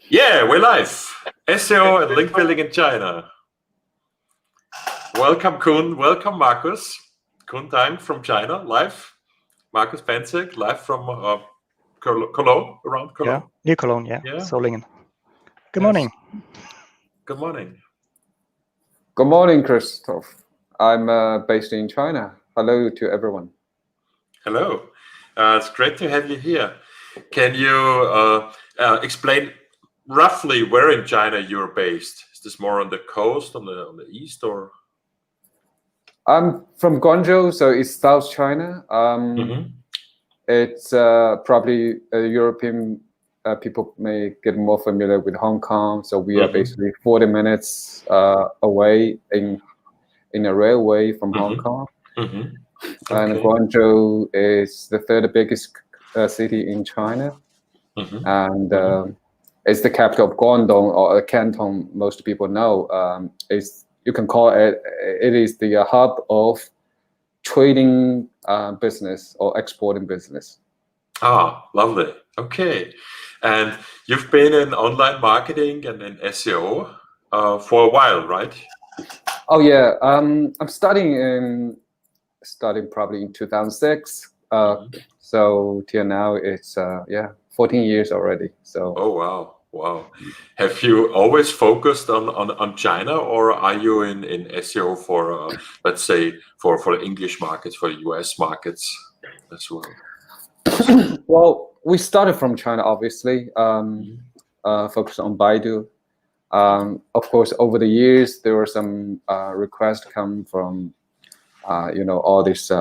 Yeah, we're live. SEO and link building in China. Welcome, Kun. Welcome, Marcus. Kun Tang from China, live. Marcus Pentzek, live from Cologne, around Cologne. Yeah, near Cologne, yeah. Solingen. Good morning. Good morning. Good morning, Christoph. I'm based in China. Hello to everyone. Hello. It's great to have you here. Can you explain roughly where in China you're based? Is this more on the coast, on the east, or? I'm from Guangzhou, so it's South China. It's probably European people may get more familiar with Hong Kong. So we are basically 40 minutes away in a railway from Hong Kong. And Guangzhou is the third biggest city in China. And it's the capital of Guangdong, or Canton, most people know. You can call it is the hub of trading business or exporting business. Ah, lovely. Okay. And you've been in online marketing and in SEO for a while, right? Oh yeah, I'm studying probably in 2006. So till now it's 14 years already. So. Oh wow. Have you always focused on China, or are you in SEO for let's say for English markets, for US markets as well? Well, we started from China, obviously, focused on Baidu. Of course, over the years, there were some requests come from, all this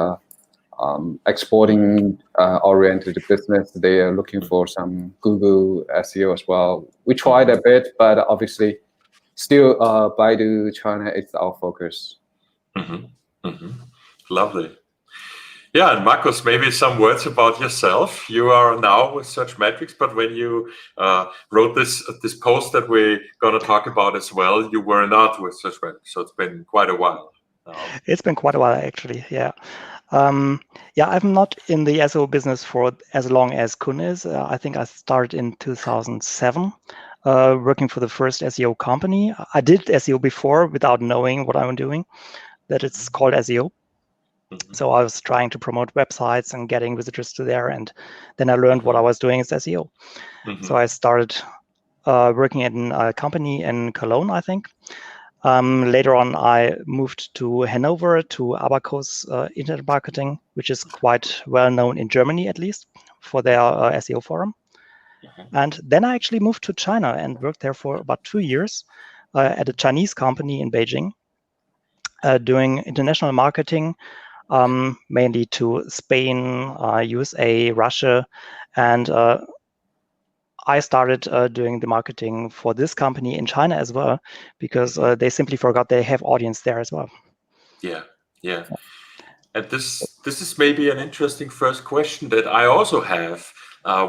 exporting oriented business. They are looking for some Google SEO as well. We tried a bit, but obviously, still Baidu China is our focus. Lovely. Yeah, and Marcus, maybe some words about yourself. You are now with Search Metrics, but when you wrote this post that we're going to talk about as well, you were not with Search Metrics, so it's been quite a while. It's been quite a while, actually. Yeah. I'm not in the SEO business for as long as Kun is. I think I started in 2007, working for the first SEO company. I did SEO before without knowing what I'm doing, that it's called SEO. So I was trying to promote websites and getting visitors to there, and then I learned what I was doing is SEO. So I started working in a company in Cologne, I think. Later on, I moved to Hanover to Abacus Internet Marketing, which is quite well known in Germany, at least, for their SEO forum. And then I actually moved to China and worked there for about 2 years at a Chinese company in Beijing, doing international marketing, mainly to Spain, USA, Russia, and I started doing the marketing for this company in China as well, because they simply forgot they have audience there as well. Yeah. And this is maybe an interesting first question that I also have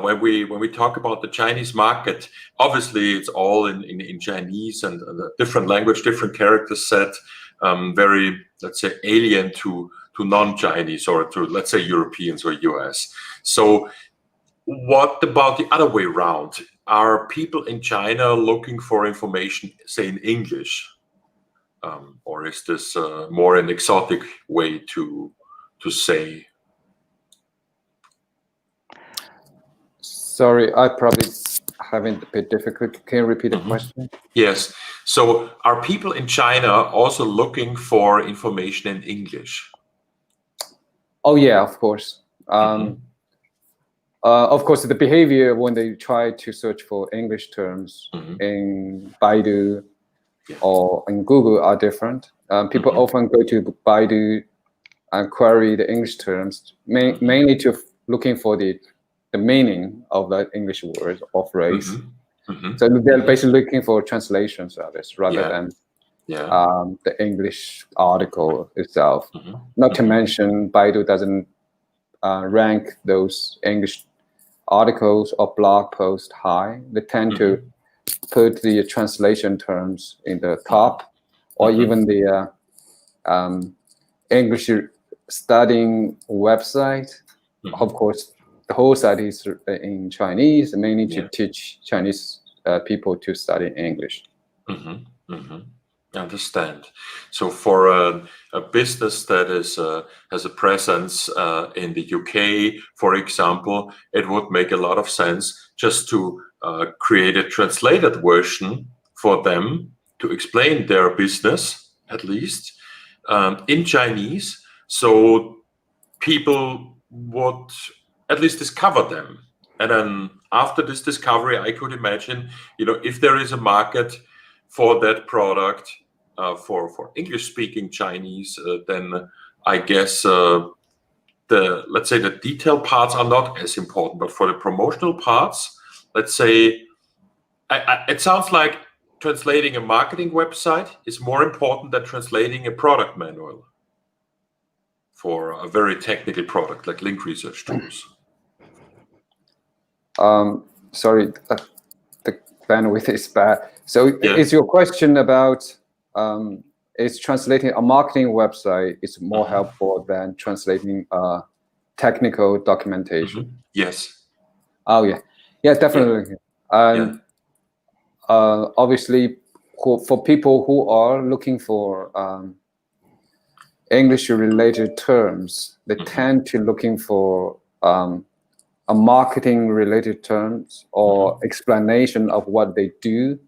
when we talk about the Chinese market. Obviously, it's all in Chinese and a different language, different character set, very, let's say, alien to non-Chinese or to, let's say, Europeans or US. So what about the other way around? Are people in China looking for information, say, in English? Or is this more an exotic way to say? Sorry, I probably having a bit difficult. Can you repeat the question? Yes. So are people in China also looking for information in English? Oh yeah, of course. Of course, the behavior when they try to search for English terms in Baidu or in Google are different. People often go to Baidu and query the English terms, mainly to looking for the meaning of that English word or phrase. So they're basically looking for translation service rather than the English article itself. Not to mention, Baidu doesn't rank those English articles or blog posts high. They tend to put the translation terms in the top, or even the English studying website. Of course, the whole site is in Chinese, mainly to teach Chinese people to study English. Mm-hmm. Mm-hmm. I understand. So for a business that is has a presence in the UK, for example, it would make a lot of sense just to create a translated version for them to explain their business, at least in Chinese, so people would at least discover them. And then after this discovery, I could imagine, if there is a market for that product, for English-speaking Chinese, then I guess let's say the detailed parts are not as important. But for the promotional parts, let's say, it sounds like translating a marketing website is more important than translating a product manual for a very technical product like link research tools. Sorry, the bandwidth is bad. So is your question about is translating a marketing website is more helpful than translating technical documentation? Yes. Oh yeah, definitely. And obviously, for people who are looking for English-related terms, they tend to looking for a marketing-related terms or explanation of what they do.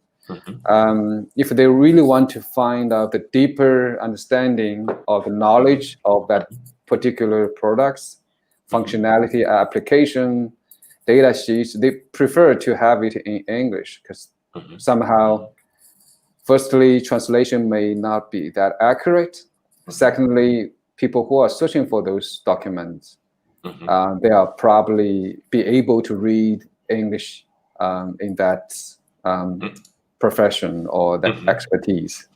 If they really want to find out the deeper understanding of the knowledge of that particular products, functionality, application, data sheets, they prefer to have it in English because somehow, firstly, translation may not be that accurate. Secondly, people who are searching for those documents, they are probably be able to read English in that profession or that expertise.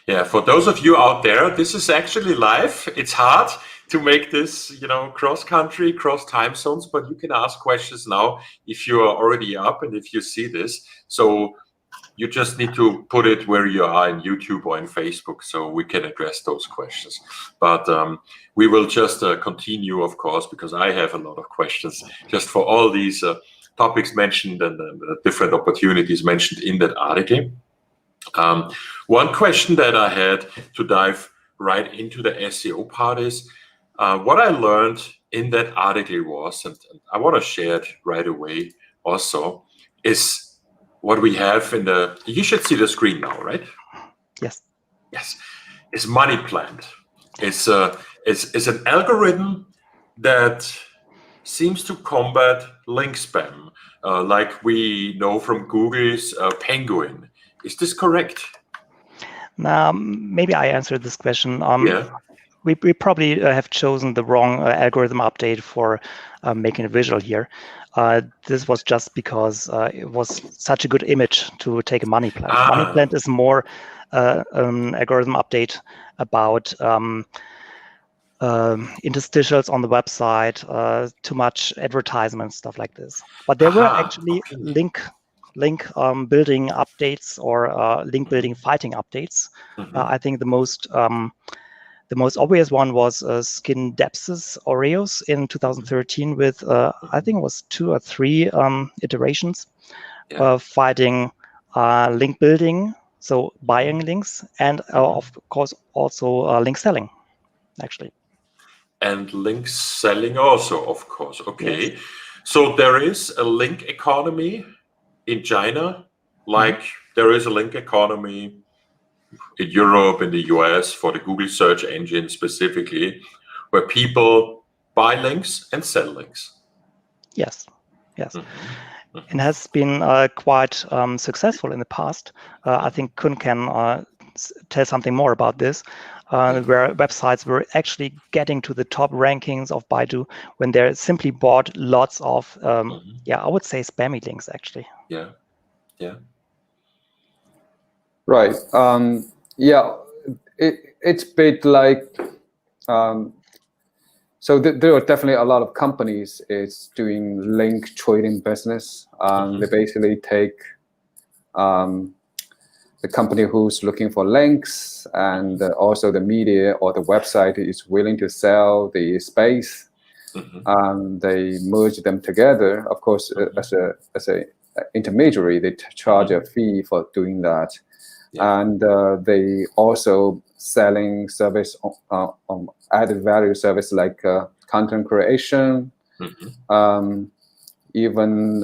Yeah, for those of you out there, this is actually live. It's hard to make this, cross-country, cross-time zones, but you can ask questions now if you are already up and if you see this. So you just need to put it where you are in YouTube or in Facebook so we can address those questions. But we will just continue, of course, because I have a lot of questions just for all these topics mentioned and the different opportunities mentioned in that article. One question that I had to dive right into the SEO part is what I learned in that article was, and I want to share it right away also, is what we have in you should see the screen now, right? Yes. Yes. It's money plant. It's an algorithm that seems to combat link spam, like we know from Google's Penguin. Is this correct? Now, maybe I answered this question. We probably have chosen the wrong algorithm update for making a visual here. This was just because it was such a good image to take a money plant. Money plant is more an algorithm update about interstitials on the website, too much advertisement, stuff like this. But there were actually link building updates or link building fighting updates. I think the most obvious one was Skin Depth's Oreos in 2013 with, I think it was 2 or 3 iterations fighting link building, so buying links, and of course also link selling, actually. And link selling also, of course. Okay. Yes. So there is a link economy in China, like there is a link economy in Europe, in the US, for the Google search engine specifically, where people buy links and sell links. Yes. And has been quite successful in the past. I think Kun can tell something more about this, where websites were actually getting to the top rankings of Baidu when they simply bought lots of, I would say spammy links, actually. Yeah. Right. It's a bit like, so there are definitely a lot of companies is doing link trading business. They basically take the company who's looking for links, and also the media or the website is willing to sell the space. They merge them together, of course, as a intermediary, they charge a fee for doing that. Yeah. And they also selling service on added value service like content creation, even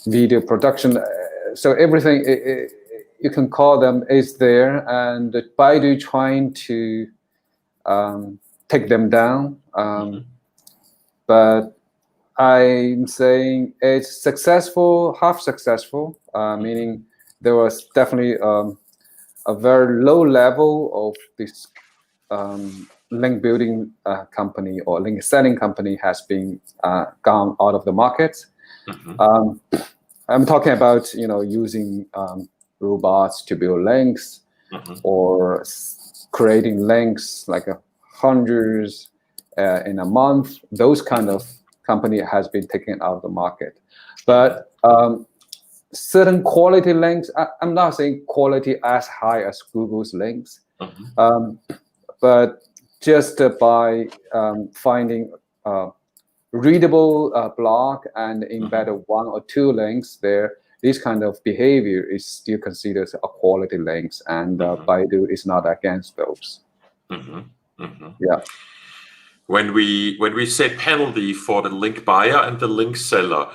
video production. So everything you can call them is there, and Baidu trying to take them down. But I'm saying it's successful, half successful, meaning there was definitely a very low level of this link building company or link selling company has been gone out of the market. I'm talking about using robots to build links or creating links like hundreds in a month. Those kind of company has been taken out of the market. But certain quality links, I'm not saying quality as high as Google's links, but just by finding readable blog and embed one or two links there, this kind of behavior is still considered a quality links, and Baidu is not against those. Yeah. When we say penalty for the link buyer and the link seller,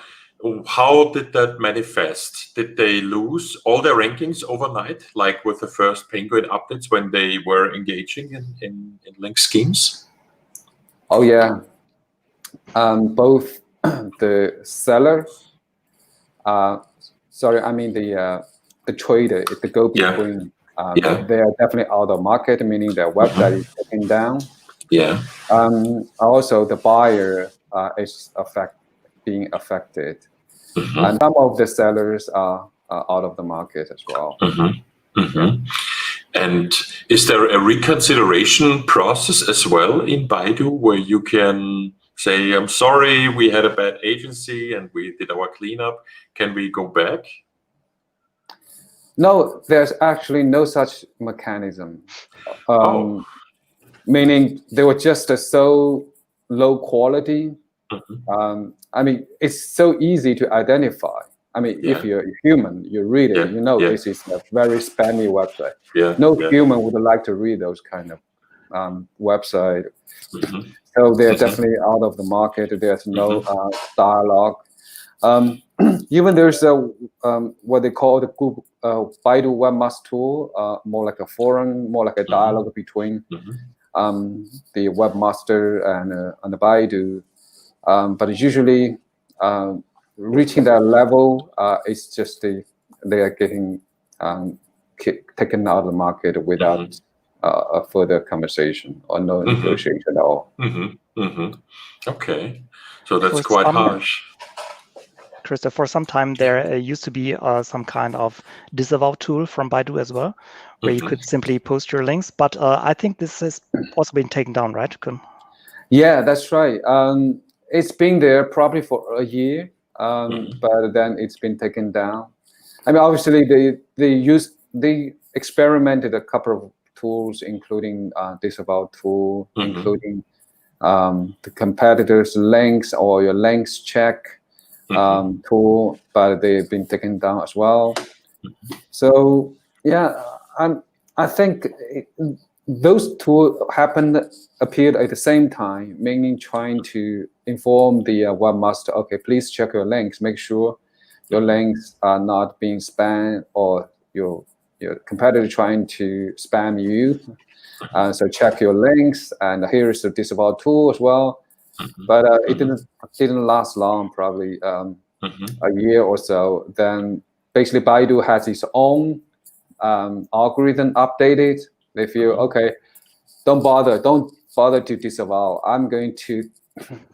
how did that manifest? Did they lose all their rankings overnight, like with the first Penguin updates when they were engaging in link schemes? Oh yeah. Both the seller, the trader, the go-between, they are definitely out of market, meaning their website is taken down. Yeah. Also, the buyer is being affected, and some of the sellers are out of the market as well. And is there a reconsideration process as well in Baidu where you can say, I'm sorry, we had a bad agency and we did our cleanup. Can we go back? No, there's actually no such mechanism. Meaning they were just so low quality. I mean, it's so easy to identify. I mean, if you're human, you read it, this is a very spammy website. No human would like to read those kind of website. So they're definitely out of the market. There's no dialogue. Even there's a what they call the Google, Baidu Webmaster Tool, more like a forum, more like a dialogue between the webmaster and the Baidu. But usually reaching that level, it's just they are getting taken out of the market without a further conversation or no negotiation at all. Okay, so that's quite harsh. Christoph, for some time there used to be some kind of Disavow Tool from Baidu as well, where you could simply post your links. But I think this has also been taken down, right, Kun? Yeah, that's right. It's been there probably for a year, but then it's been taken down. I mean, obviously they experimented a couple of tools, including Disavow Tool, including the competitors' links or your links check tool, but they've been taken down as well. So yeah, I think those tools appeared at the same time, mainly trying to inform the webmaster, okay, please check your links, make sure your links are not being spammed or your competitor trying to spam you. So check your links, and here's the Disavow Tool as well. But it didn't last long, probably a year or so. Then basically Baidu has its own algorithm updated. They feel, okay, don't bother to disavow. I'm going to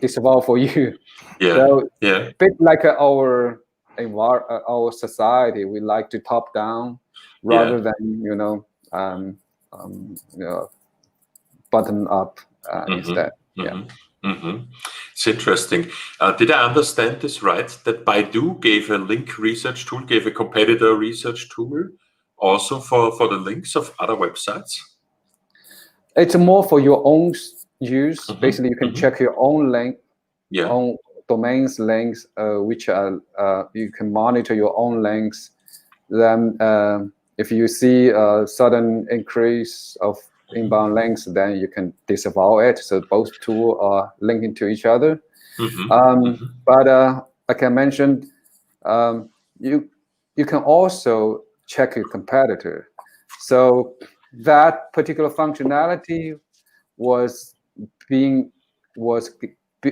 disavow for you. So a bit like our society, we like to top down rather than button up instead. It's interesting. Did I understand this right? That Baidu gave a link research tool, gave a competitor research tool also for the links of other websites? It's more for your own use. Basically, you can check your own link own domains links, which are you can monitor your own links. Then if you see a sudden increase of inbound links, then you can disavow it. So both tools are linking to each other. But like I mentioned, you can also check your competitor. So that particular functionality was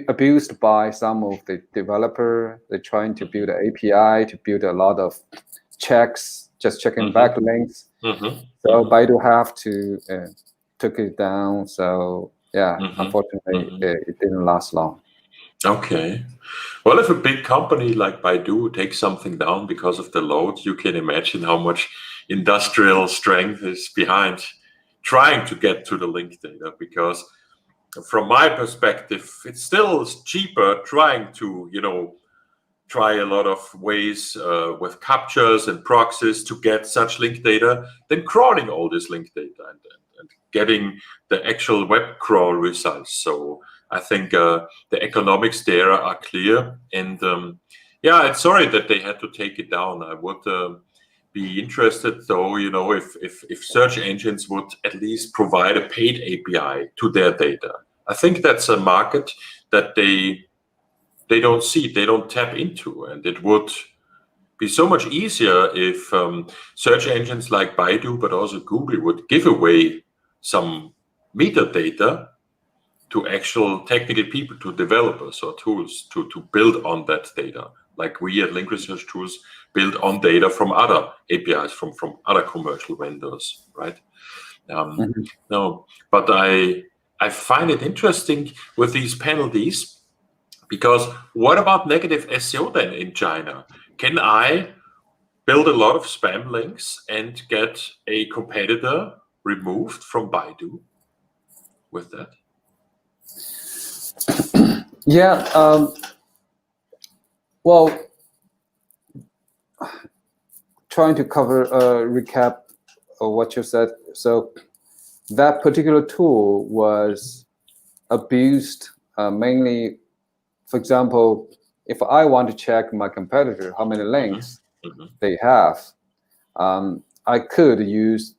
abused by some of the developer. They're trying to build an API to build a lot of checks, just checking backlinks. So Baidu have to took it down. So yeah, unfortunately, it didn't last long. Okay. Well, if a big company like Baidu takes something down because of the load, you can imagine how much industrial strength is behind trying to get to the link data, because from my perspective, it's still cheaper trying to, try a lot of ways with captures and proxies to get such link data than crawling all this link data and getting the actual web crawl results. So I think the economics there are clear. And yeah, it's sorry that they had to take it down. I would be interested, though, if search engines would at least provide a paid API to their data. I think that's a market that they don't see, they don't tap into, and it would be so much easier if search engines like Baidu, but also Google, would give away some metadata to actual technical people, to developers or tools to build on that data, like we at Link Research Tools build on data from other APIs, from other commercial vendors, right? No, but I find it interesting with these penalties, because what about negative SEO then in China? Can I build a lot of spam links and get a competitor removed from Baidu with that? Yeah, well, trying to cover a recap of what you said. So that particular tool was abused mainly. For example, if I want to check my competitor, how many links they have, I could use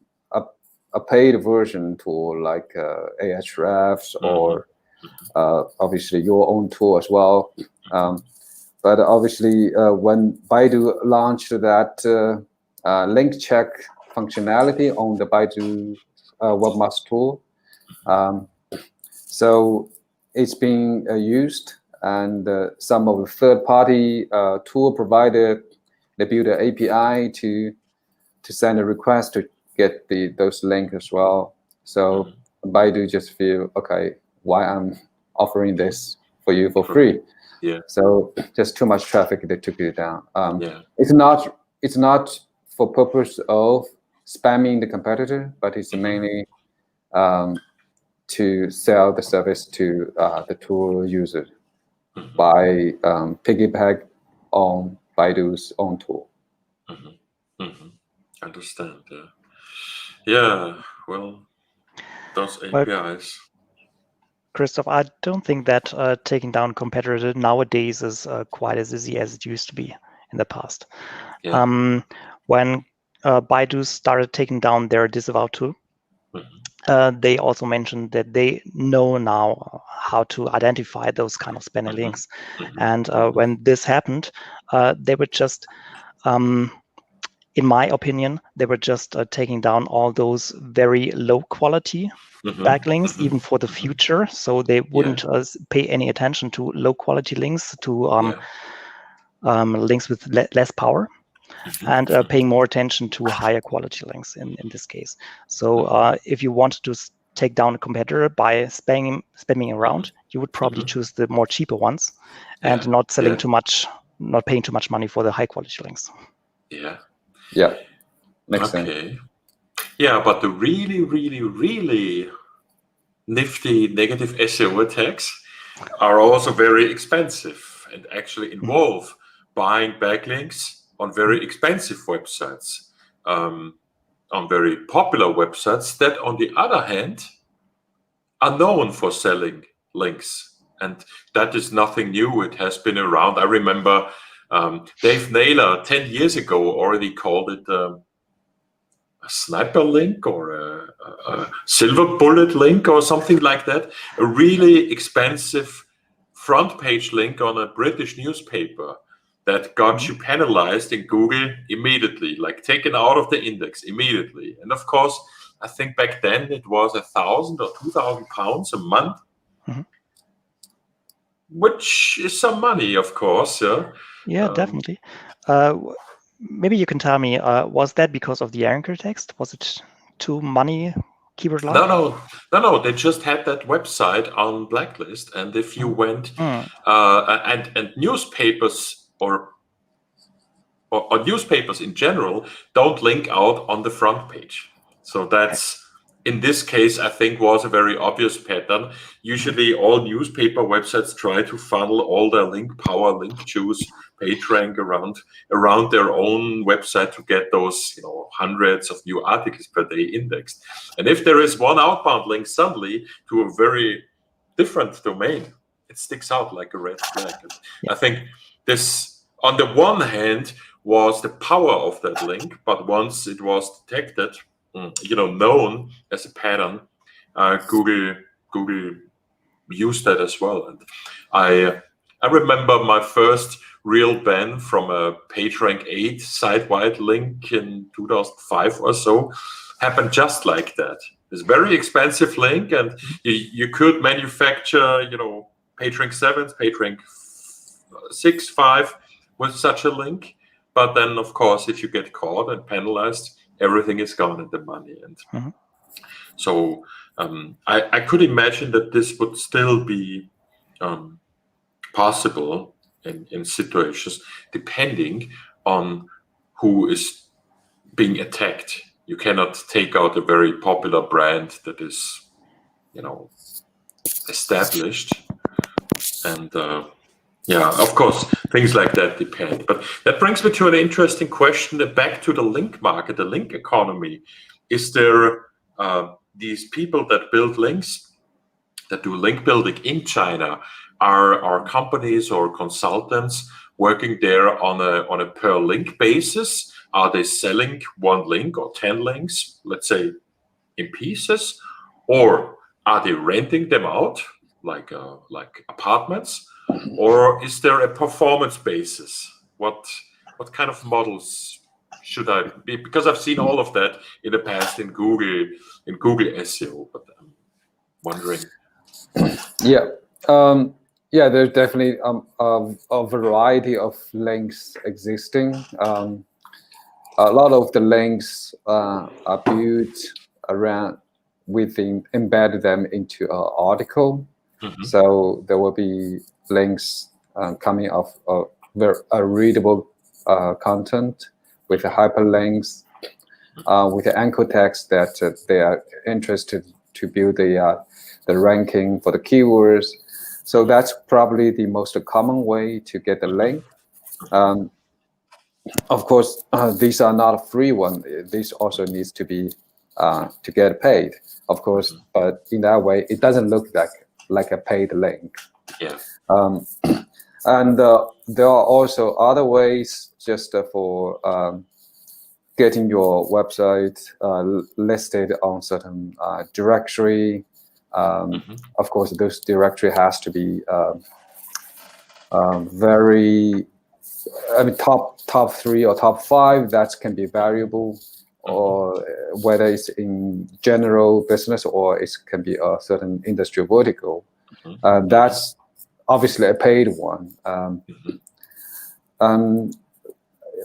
a paid version tool like Ahrefs or obviously your own tool as well. But obviously, when Baidu launched that link check functionality on the Baidu webmaster tool, so it's being used. And some of the third-party tool provider, they build an API to send a request to get those links as well. So Baidu just feel, okay, why I'm offering this for you for free? Yeah. So just too much traffic, they took it down. It's not for purpose of spamming the competitor, but it's mainly to sell the service to the tool user by piggyback on Baidu's own tool. Understand. Yeah. Well, those APIs. Christoph, I don't think that taking down competitors nowadays is quite as easy as it used to be in the past. Yeah. When Baidu started taking down their Disavow Tool, they also mentioned that they know now how to identify those kind of spammy links. And when this happened, they were just, in my opinion, they were just taking down all those very low quality backlinks, even for the future. So they wouldn't pay any attention to low quality links, to links with less power. And paying more attention to higher quality links in this case. So if you wanted to take down a competitor by spamming around, you would probably choose the more cheaper ones and not selling too much, not paying too much money for the high quality links. Yeah, makes sense. Yeah, but the really, really, really nifty negative SEO attacks are also very expensive and actually involve buying backlinks on very expensive websites, on very popular websites that, on the other hand, are known for selling links and that is nothing new. It has been around. I remember Dave Naylor 10 years ago already called it a sniper link or a silver bullet link or something like that. A really expensive front page link on a British newspaper that got you penalized in Google immediately, like taken out of the index immediately. And of course, I think back then it was £1,000 or £2,000 a month, which is some money, of course. Yeah, definitely. Maybe you can tell me, was that because of the anchor text? Was it too money keyword like? No. They just had that website on blacklist, and if you went and newspapers or newspapers in general don't link out on the front page. So that's, in this case, I think was a very obvious pattern. Usually all newspaper websites try to funnel all their link power, link juice, page rank around their own website to get those hundreds of new articles per day indexed. And if there is one outbound link suddenly to a very different domain, it sticks out like a red flag. I think this, on the one hand, was the power of that link, but once it was detected, known as a pattern, Google used that as well. And I remember my first real ban from a PageRank 8 site-wide link in 2005 or so happened just like that. This very expensive link, and you could manufacture, PageRank 7s, PageRank 6, 5 with such a link. But then, of course, if you get caught and penalized, everything is gone and the money. And so I could imagine that this would still be possible in situations depending on who is being attacked. You cannot take out a very popular brand that is, established. And of course, things like that depend. But that brings me to an interesting question, back to the link market, the link economy. Is there these people that build links, that do link building in China, are companies or consultants working there on a per link basis? Are they selling one link or 10 links, let's say, in pieces? Or are they renting them out like apartments? Or is there a performance basis? What kind of models should I be? Because I've seen all of that in the past in Google SEO, but I'm wondering. There's definitely a variety of links existing. A lot of the links are built around embedded them into an article. So there will be links coming off a readable content with the hyperlinks, with the anchor text that they are interested to build the ranking for the keywords. So that's probably the most common way to get the link. Of course, these are not a free one. This also needs to be to get paid, of course. But in that way, it doesn't look like a paid link. And there are also other ways just for getting your website listed on certain directory. Of course, those directory has to be very, top 3 or top 5. That can be variable, or whether it's in general business or it can be a certain industry vertical. That's obviously a paid one.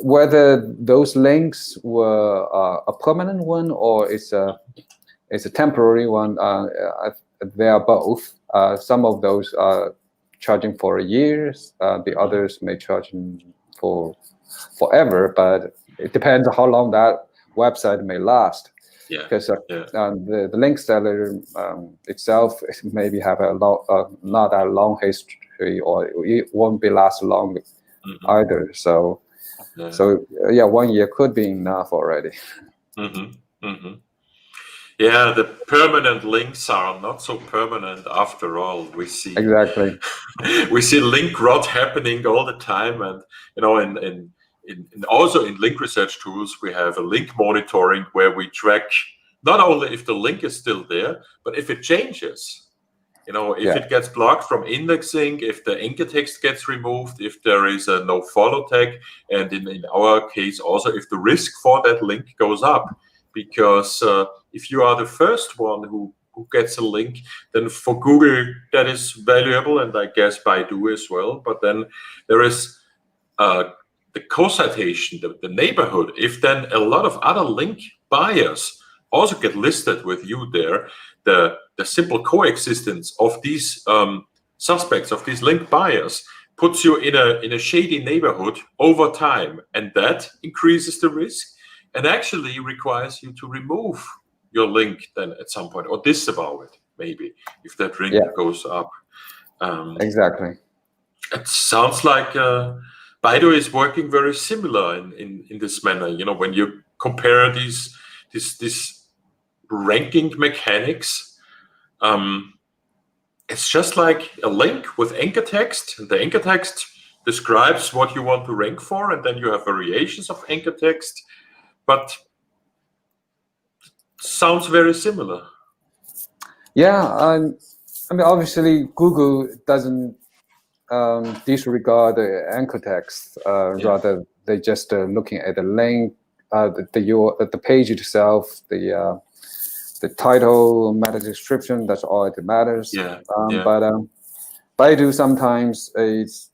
Whether those links were a permanent one or it's a temporary one, they are both. Some of those are charging for years. The others may charge for forever, but it depends on how long that website may last. Because the link seller itself maybe have not that long history, or it won't be last long either. So 1 year could be enough already. Yeah, the permanent links are not so permanent after all. We see Exactly. we see link rot happening all the time, and in also in link research tools we have a link monitoring where we track not only if the link is still there, but if it changes. If it gets blocked from indexing, if the anchor text gets removed, if there is a no follow tag, and in our case also if the risk for that link goes up. Because if you are the first one who gets a link, then for Google that is valuable, and I guess Baidu as well. But then there is the co-citation, the neighborhood. If then a lot of other link buyers also get listed with you there, the simple coexistence of these suspects, of these link buyers, puts you in a shady neighborhood over time, and that increases the risk and actually requires you to remove your link then at some point, or disavow it maybe if that link goes up. Exactly. It sounds like Baidu is working very similar in this manner. When you compare these ranking mechanics, it's just like a link with anchor text, and the anchor text describes what you want to rank for, and then you have variations of anchor text, but sounds very similar. Yeah, I mean, obviously Google doesn't disregard the anchor text. Rather, they just looking at the link, the page itself, the title, meta description. That's all that matters. But Baidu sometimes is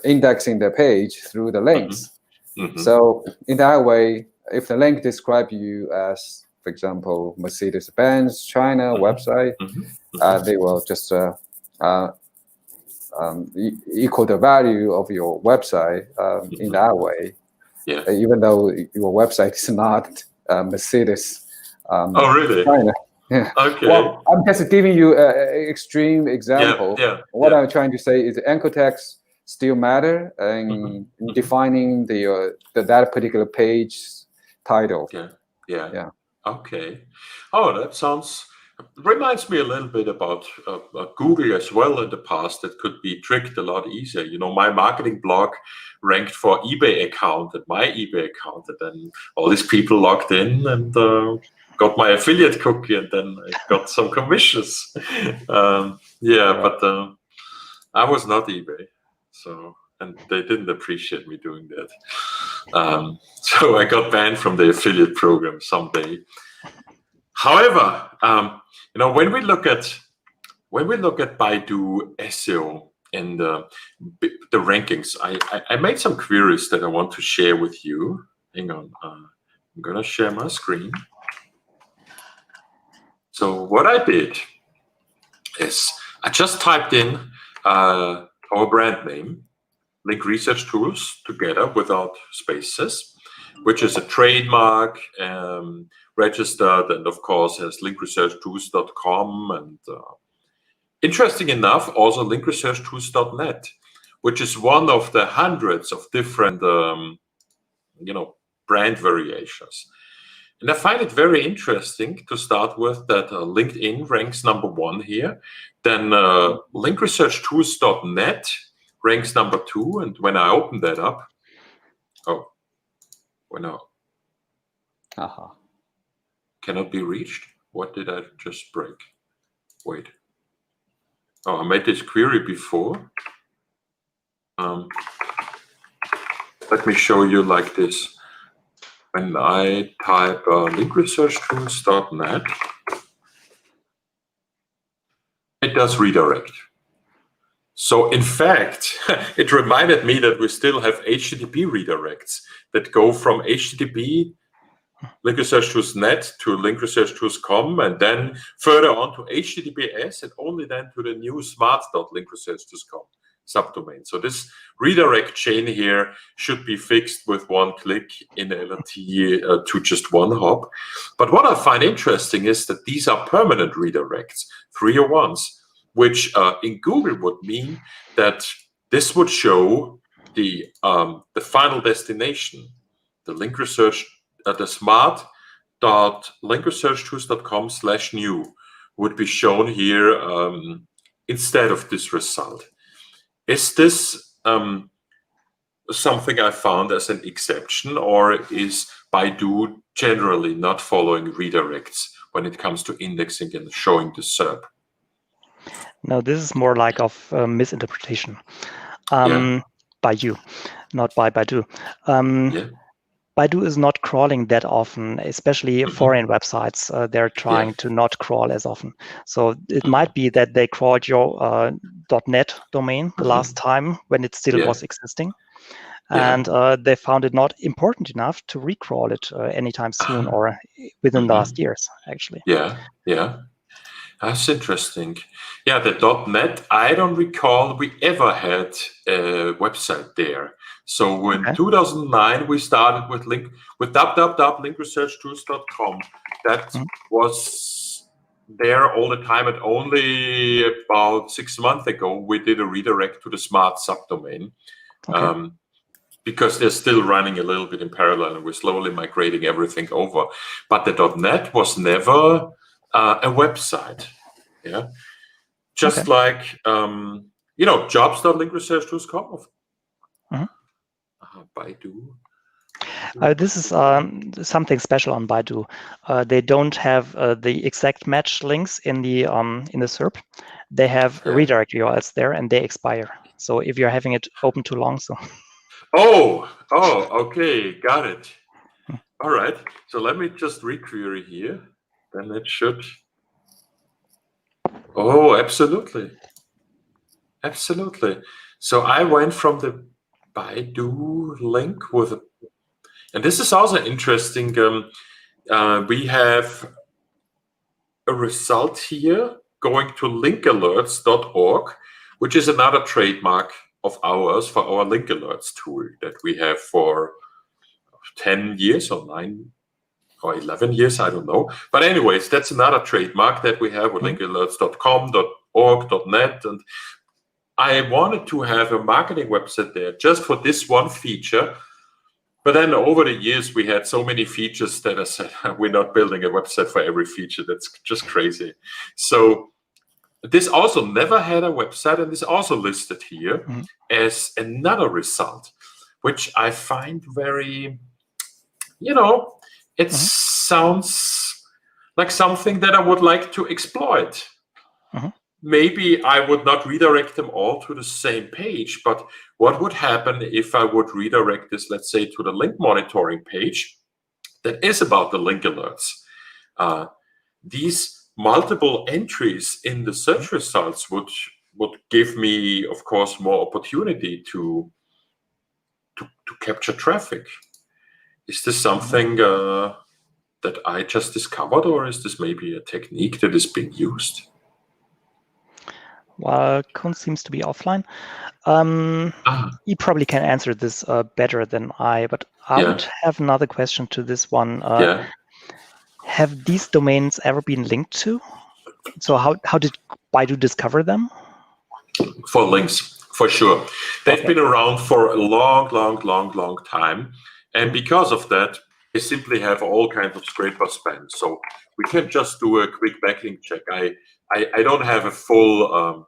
indexing the page through the links. Mm-hmm. So in that way, if the link describes you as, for example, Mercedes-Benz China website, they will just equal the value of your website in that way. Even though your website is not Mercedes. Oh, really? China. Yeah. Okay. Well, I'm just giving you an extreme example. What I'm trying to say is the anchor text still matter in defining that particular page title. Yeah. Okay. Oh, that reminds me a little bit about Google as well in the past. That could be tricked a lot easier. My marketing blog ranked for eBay account and my eBay account, and then all these people logged in and got my affiliate cookie, and then I got some commissions. But I was not eBay, and they didn't appreciate me doing that. So I got banned from the affiliate program someday. However, when we look at Baidu SEO and the rankings, I made some queries that I want to share with you. Hang on, I'm gonna share my screen. So what I did is I just typed in our brand name, Link Research Tools, together without spaces, which is a trademark, registered, and of course has linkresearchtools.com, and interesting enough, also linkresearchtools.net, which is one of the hundreds of different brand variations. And I find it very interesting to start with that LinkedIn ranks #1 here. Then linkresearchtools.net ranks #2. And when I open that up, cannot be reached. What did I just break? Wait. Oh, I made this query before. Let me show you like this. When I type linkresearchtools.net, it does redirect. So in fact, it reminded me that we still have HTTP redirects that go from HTTP linkresearchtools.net to linkresearchtools.com, and then further on to HTTPS, and only then to the new smart.linkresearchtools.com subdomain. So this redirect chain here should be fixed with one click in LRT to just one hop. But what I find interesting is that these are permanent redirects, 301s, which in Google would mean that this would show the final destination, the link research, the smart.linkresearchtools.com linkresearchtools.com/new would be shown here instead of this result. Is this something I found as an exception, or is Baidu generally not following redirects when it comes to indexing and showing the SERP? No, this is more like of misinterpretation by you, not by Baidu. Baidu is not crawling that often, especially foreign websites. They're trying to not crawl as often. So it might be that they crawled your .net domain the last time when it still was existing. And they found it not important enough to recrawl it anytime soon or within the last years, actually. That's interesting. Yeah, the .net, I don't recall we ever had a website there. So in 2009, we started with www.linkresearchtools.com. That was there all the time, and only about 6 months ago, we did a redirect to the smart subdomain. Because they're still running a little bit in parallel, and we're slowly migrating everything over. But the .net was never a website, just like jobs.linkresearchtools.com. Baidu. This is something special on Baidu. They don't have the exact match links in the SERP. They have redirect URLs there, and they expire. So if you're having it open too long, okay, got it. All right, so let me just requery here. Then it should. Oh, absolutely. So I went from the Baidu link and this is also interesting. We have a result here going to linkalerts.org, which is another trademark of ours for our link alerts tool that we have for 10 years or 9 or 11 years, I don't know. But anyways, that's another trademark that we have with linkalerts.com, .org, .net. And I wanted to have a marketing website there just for this one feature. But then over the years, we had so many features that I said, we're not building a website for every feature. That's just crazy. So this also never had a website, and is also listed here as another result, which I find very, it sounds like something that I would like to exploit. Maybe I would not redirect them all to the same page, but what would happen if I would redirect this, let's say, to the link monitoring page that is about the link alerts? These multiple entries in the search results would give me, of course, more opportunity to capture traffic. Is this something that I just discovered, or is this maybe a technique that is being used? Well, Kun seems to be offline. He probably can answer this better than I, but I would have another question to this one. Have these domains ever been linked to? So how did Baidu discover them? For links, for sure. They've been around for a long time. And because of that, they simply have all kinds of scraper spam. So we can just do a quick backlink check. I don't have a full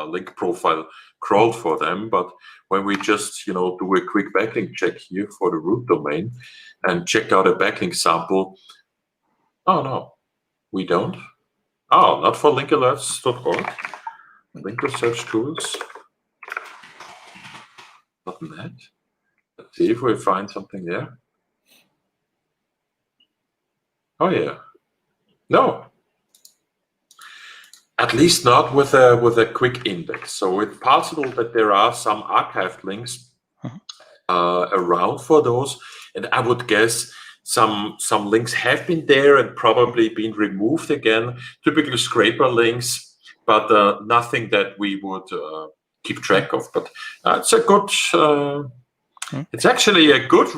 link profile crawled for them, but when we just do a quick backlink check here for the root domain and check out a backlink sample, oh no, we don't. Oh, not for linkalerts.org. Link research tools. .net. Let's see if we find something there. Oh yeah. No. At least not with a quick index. So it's possible that there are some archived links around for those, and I would guess some links have been there and probably been removed again. Typically scraper links, but nothing that we would keep track of. But it's a good. It's actually a good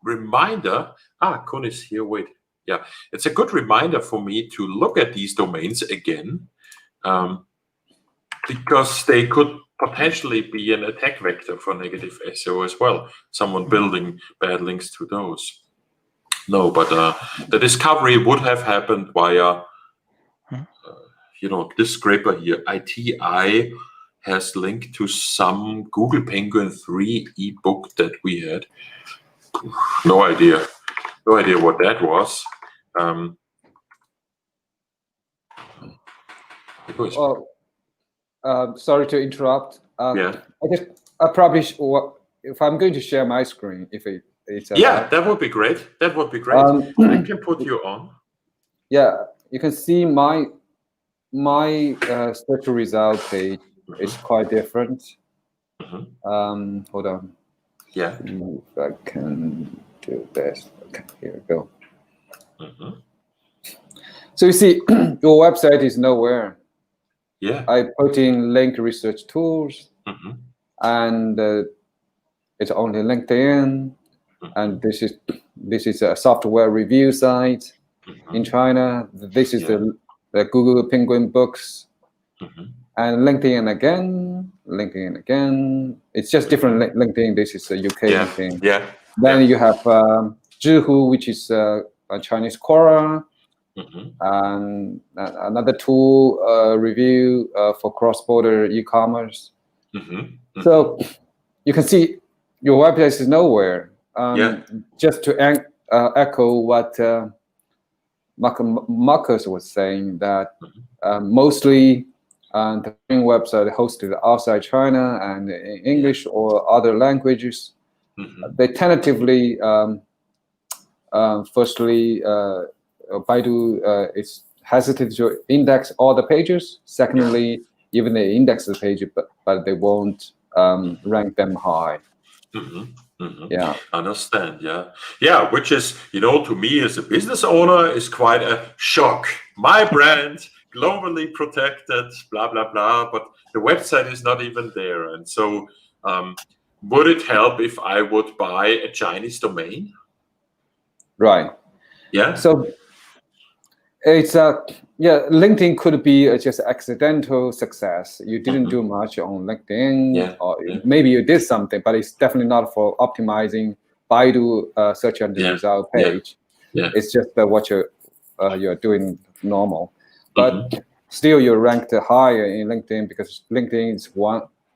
reminder. Kun is here. Wait. Yeah, it's a good reminder for me to look at these domains again, because they could potentially be an attack vector for negative SEO as well. Someone building bad links to those. No, but the discovery would have happened via, this scraper here, ITI has linked to some Google Penguin 3 ebook that we had. No idea what that was. Sorry to interrupt. Yeah. I probably if I'm going to share my screen, if it's yeah, that would be great. That would be great. I can put you on. Yeah, you can see my search result page is quite different. Hold on. Yeah. If I can do this. Okay, here we go. So you see, your website is nowhere. Yeah. I put in link research tools, and it's only LinkedIn, and this is a software review site in China. This is the Google Penguin books, and LinkedIn again. It's just different LinkedIn. This is a UK LinkedIn. Yeah. Then you have Zhihu, which is a Chinese Quora. And another tool review for cross-border e-commerce. So you can see your website is nowhere. Just to echo what Marcus was saying, that mostly the website hosted outside China and in English or other languages. They tentatively, firstly, Baidu is hesitant to index all the pages. Secondly, even they index the page, but they won't rank them high. Yeah, understand. Yeah, which is, to me as a business owner, is quite a shock. My brand globally protected, blah blah blah, but the website is not even there. And so, would it help if I would buy a Chinese domain? Right. Yeah. So it's LinkedIn could be just accidental success. You didn't do much on LinkedIn, or maybe you did something, but it's definitely not for optimizing Baidu search engine result page. It's just what you're doing normal, but still you're ranked higher in LinkedIn because LinkedIn is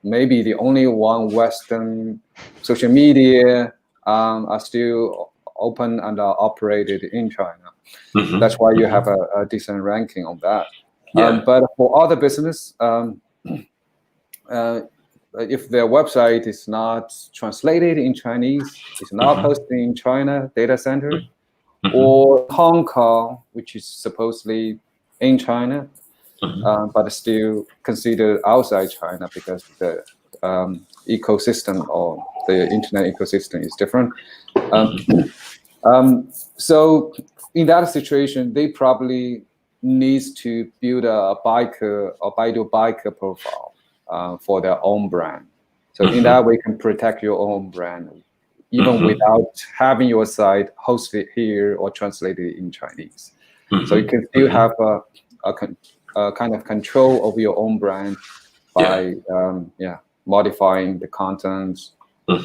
maybe the only one Western social media are still open and are operated in China. That's why you have a decent ranking on that. But for other business, if their website is not translated in Chinese, it's not hosted in China data center, or Hong Kong, which is supposedly in China, but still considered outside China because the ecosystem or the internet ecosystem is different. So in that situation, they probably needs to build a biker or Baidu biker profile for their own brand. So in that way, you can protect your own brand, even without having your site hosted here or translated in Chinese. So you can still have a kind of control over your own brand by modifying the content,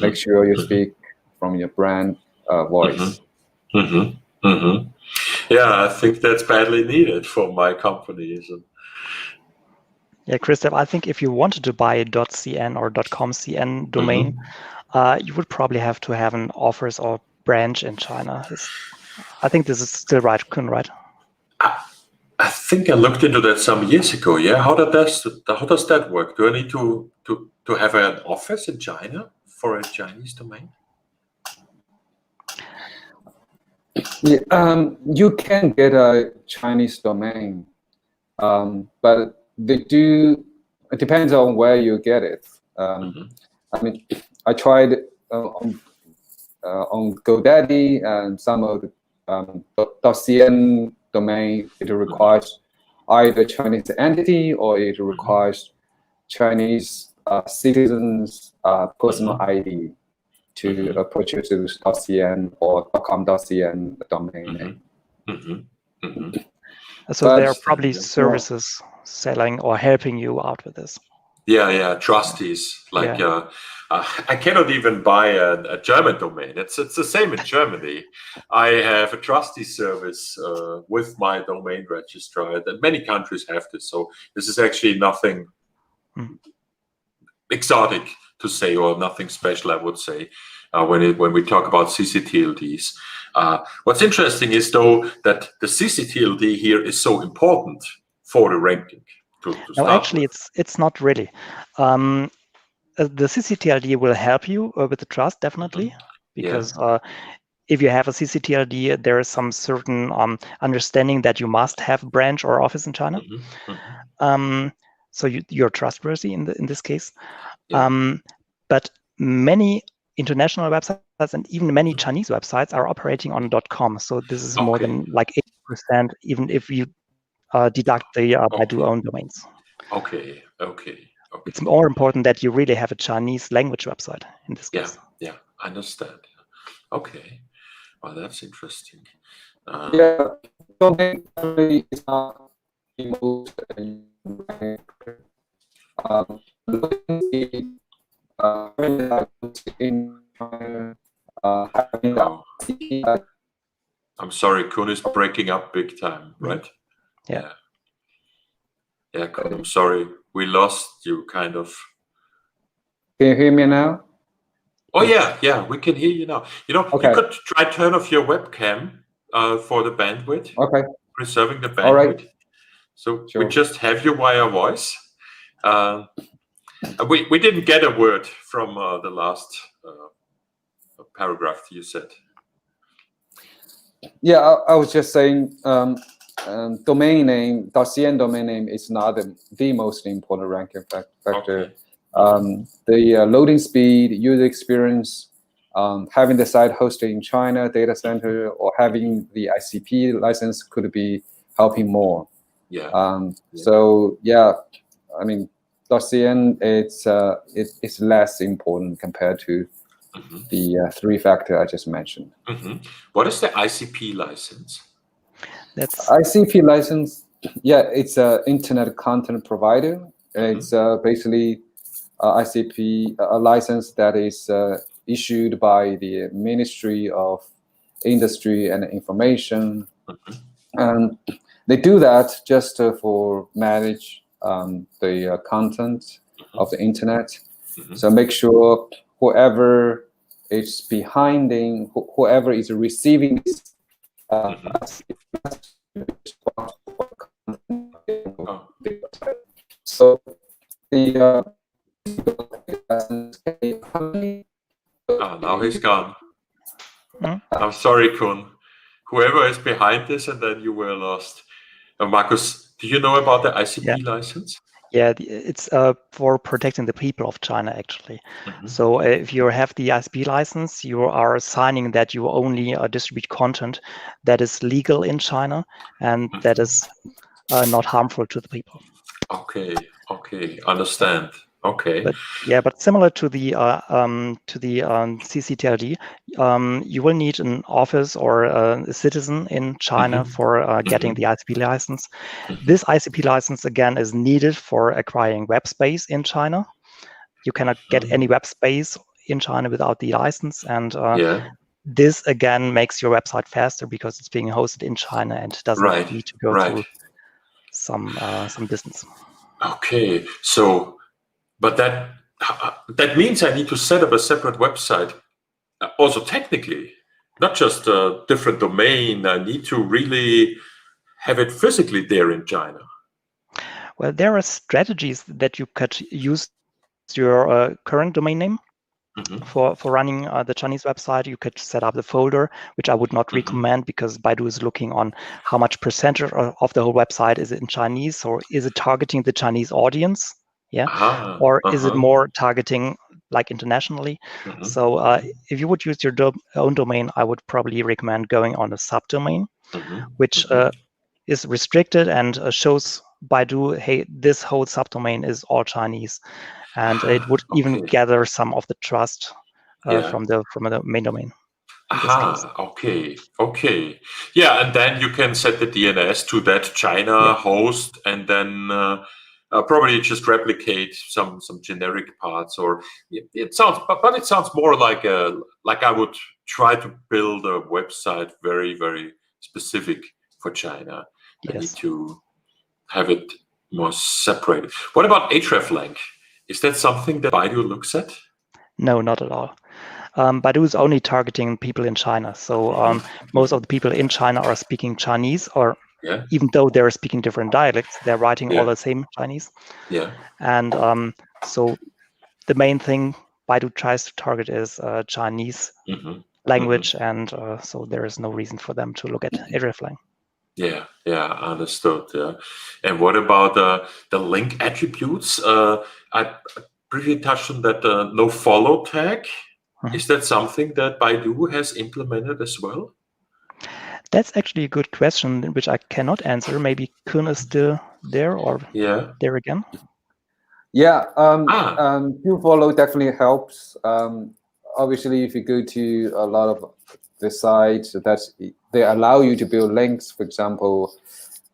make sure you speak from your brand voice. Yeah, I think that's badly needed for my company. Yeah, Christoph, I think if you wanted to buy a .cn or .com.cn domain, you would probably have to have an office or branch in China. I think this is still right, Kun, right? I think I looked into that some years ago. Yeah, how does that work? Do I need to have an office in China for a Chinese domain? Yeah, you can get a Chinese domain, but they do. It depends on where you get it. I mean, I tried on GoDaddy and some of the .cn domain. It requires either Chinese entity or it requires Chinese citizens' personal ID to purchase this .cn or .com.cn domain name. So there are probably services selling or helping you out with this. Yeah, trustees. Like I cannot even buy a German domain. It's the same in Germany. I have a trustee service with my domain registrar, and many countries have this. So this is actually nothing exotic to say, or nothing special, I would say, when we talk about CCTLDs. What's interesting is, though, that the CCTLD here is so important for the ranking. No, actually, it's not really. The CCTLD will help you with the trust, definitely, because if you have a CCTLD, there is some certain understanding that you must have a branch or office in China. So you're trustworthy in this case. But many international websites and even many Chinese websites are operating on .com. So this is more than like 80%, even if you deduct the Baidu own domains. Okay. It's more important that you really have a Chinese language website in this case. Yeah, I understand. Okay, well, that's interesting. Domain is not the most I'm sorry, Kun is breaking up big time, right? Yeah, Kun, I'm sorry, we lost you kind of. Can you hear me now? Oh yeah, we can hear you now. You could try turn off your webcam for the bandwidth. Okay. Preserving the bandwidth. All right. So we just have you via voice. We didn't get a word from the last paragraph you said. Yeah, I was just saying domain name, .cn domain name is not the most important ranking factor. The loading speed, user experience, having the site hosted in China, data center, or having the ICP license could be helping more. So I mean, .cn it's less important compared to the three factor I just mentioned. What is the ICP license? That's ICP license. Yeah, it's a internet content provider. It's basically ICP a license that is issued by the Ministry of Industry and Information, and they do that just for manage the content of the internet. So make sure whoever is whoever is receiving this so the now he's gone. I'm sorry, Kun. Whoever is behind this, and then you were lost. Marcus, do you know about the ICP license? Yeah, it's for protecting the people of China, actually. So if you have the ICP license, you are signing that you only distribute content that is legal in China and that is not harmful to the people. Okay, understand. Okay. But similar to the CCTLD, you will need an office or a citizen in China for getting the ICP license. This ICP license again is needed for acquiring web space in China. You cannot get any web space in China without the license, and this again makes your website faster because it's being hosted in China and doesn't need to go through some distance. Okay, so. But that means I need to set up a separate website. Also technically, not just a different domain. I need to really have it physically there in China. Well, there are strategies that you could use your current domain name for running the Chinese website. You could set up the folder, which I would not recommend because Baidu is looking on how much percentage of the whole website is in Chinese, or is it targeting the Chinese audience? Or is it more targeting like internationally? So if you would use your own domain, I would probably recommend going on a subdomain, which is restricted and shows Baidu, hey, this whole subdomain is all Chinese, and it would even gather some of the trust from the main domain. Okay. Yeah, and then you can set the DNS to that China host, and then probably just replicate some generic parts, or it sounds, but it sounds more like I would try to build a website very, very specific for China. Yes. I need to have it more separated. What about hreflang? Is that something that Baidu looks at? No, not at all. Baidu is only targeting people in China. So most of the people in China are speaking Chinese, or even though they're speaking different dialects, they're writing all the same Chinese. Yeah. And so the main thing Baidu tries to target is Chinese language, and so there is no reason for them to look at hreflang. Yeah, understood. Yeah. And what about the link attributes? I briefly touched on that no follow tag. Is that something that Baidu has implemented as well? That's actually a good question, which I cannot answer. Maybe Kun is still there, or there again. Yeah, do follow definitely helps. Obviously, if you go to a lot of the sites, they allow you to build links. For example,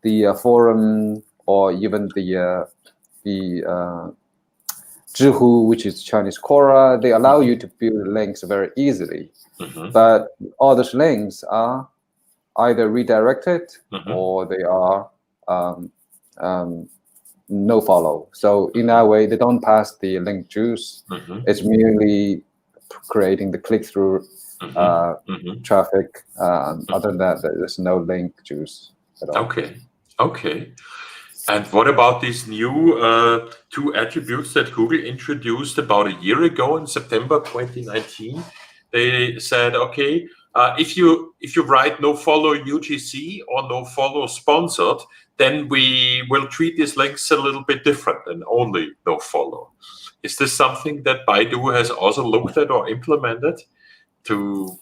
the forum, or even the Zhihu, which is Chinese Quora, they allow you to build links very easily. But all those links are either redirected or they are no follow. So in that way, they don't pass the link juice. It's merely creating the click-through traffic. Other than that, there's no link juice at all. Okay. And what about these new 2 attributes that Google introduced about a year ago in September 2019? They said, okay, if you write no follow UGC or no follow sponsored, then we will treat these links a little bit different than only no follow. Is this something that Baidu has also looked at or implemented to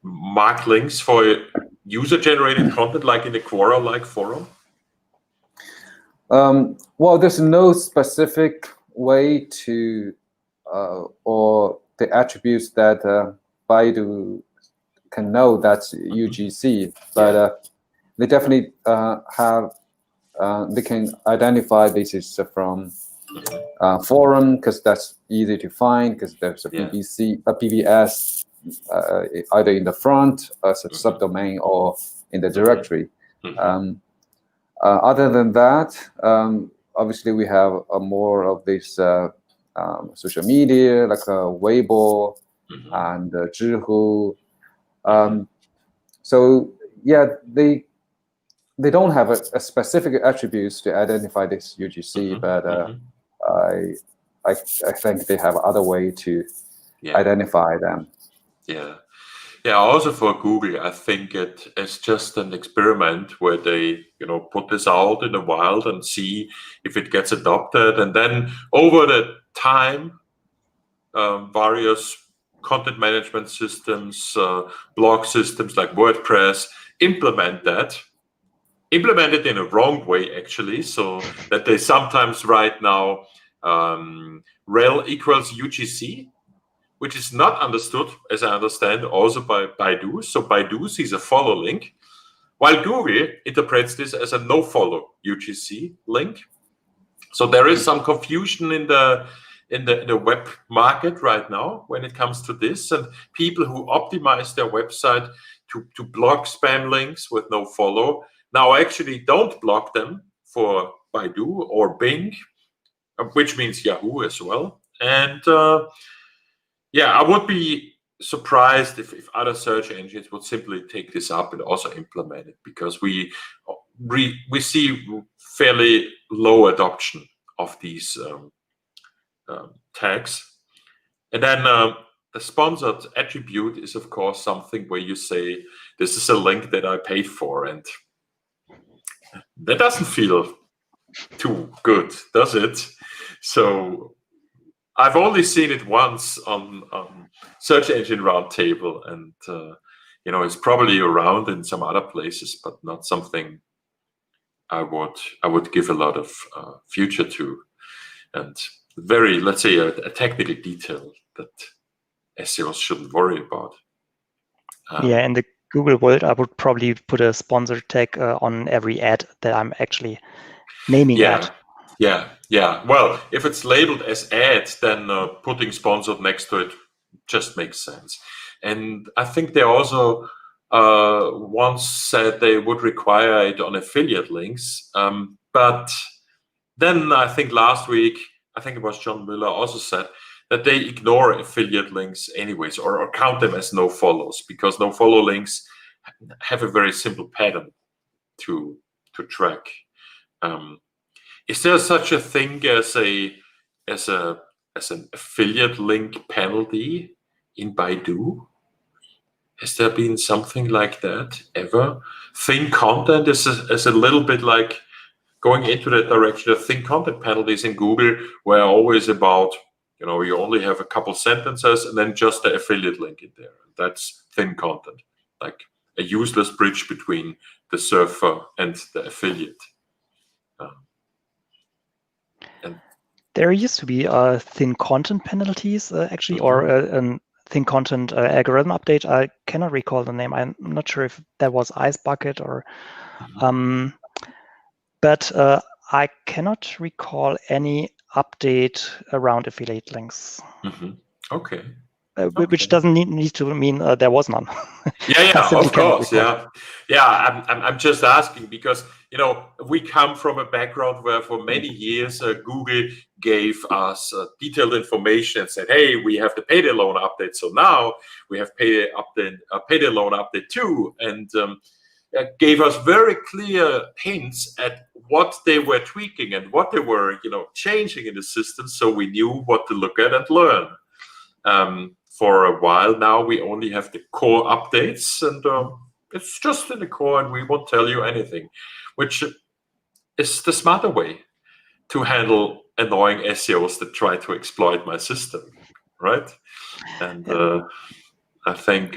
mark links for user-generated content, like in the Quora-like forum? Well, there's no specific way to, or the attributes that Baidu can know that's UGC, but they definitely have, they can identify this is from forum, because that's easy to find, because there's a PBS either in the front as a subdomain or in the directory. Other than that, obviously we have more of this social media, like Weibo and Zhihu. So yeah, they don't have a specific attributes to identify this UGC, but I think they have other way to identify them. Yeah, also for Google, I think it's just an experiment where they, put this out in the wild and see if it gets adopted. And then over the time, various content management systems, blog systems like WordPress implement it in a wrong way, actually, so that they sometimes write now rel equals UGC, which is not understood, as I understand, also by Baidu. So Baidu sees a follow link, while Google interprets this as a no follow UGC link. So there is some confusion in the web market right now when it comes to this, and people who optimize their website to block spam links with no follow now actually don't block them for Baidu or Bing, which means Yahoo as well. And I would be surprised if other search engines would simply take this up and also implement it, because we see fairly low adoption of these tags. And then the sponsored attribute is, of course, something where you say, this is a link that I paid for, and that doesn't feel too good, does it? So I've only seen it once on Search Engine Roundtable, and it's probably around in some other places, but not something I would give a lot of future to, and very, let's say, a technical detail that SEOs shouldn't worry about. In the Google world, I would probably put a sponsor tag on every ad that I'm actually naming ad. Yeah. Well, if it's labeled as ads, then putting sponsored next to it just makes sense. And I think they also once said they would require it on affiliate links. But then I think last week, I think it was John Müller also said that they ignore affiliate links anyways, or count them as no follows, because no follow links have a very simple pattern to track. Is there such a thing as an affiliate link penalty in Baidu? Has there been something like that ever? Thin content is a little bit like going into that direction. The thin content penalties in Google were always about, you only have a couple sentences and then just the affiliate link in there. That's thin content, like a useless bridge between the surfer and the affiliate. And there used to be thin content penalties, actually, or a thin content algorithm update. I cannot recall the name. I'm not sure if that was Ice Bucket or, but I cannot recall any update around affiliate links. Okay. Which doesn't need to mean there was none. Yeah, of course. I'm just asking because we come from a background where for many years Google gave us detailed information and said, "Hey, we have the payday loan update, so now we have payday loan update too," and gave us very clear hints at what they were tweaking and what they were changing in the system, so we knew what to look at and learn. For a while now, we only have the core updates, and it's just in the core, and we won't tell you anything, which is the smarter way to handle annoying SEOs that try to exploit my system, right? And I think,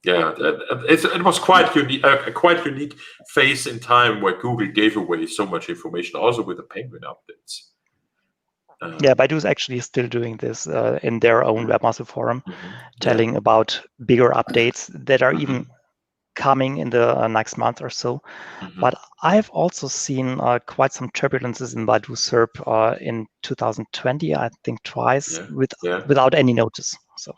it was quite unique, a quite unique phase in time where Google gave away so much information, also with the Penguin updates. Baidu is actually still doing this in their own webmaster forum, telling about bigger updates that are even coming in the next month or so. But I've also seen quite some turbulences in Baidu SERP in 2020, I think twice, without any notice. So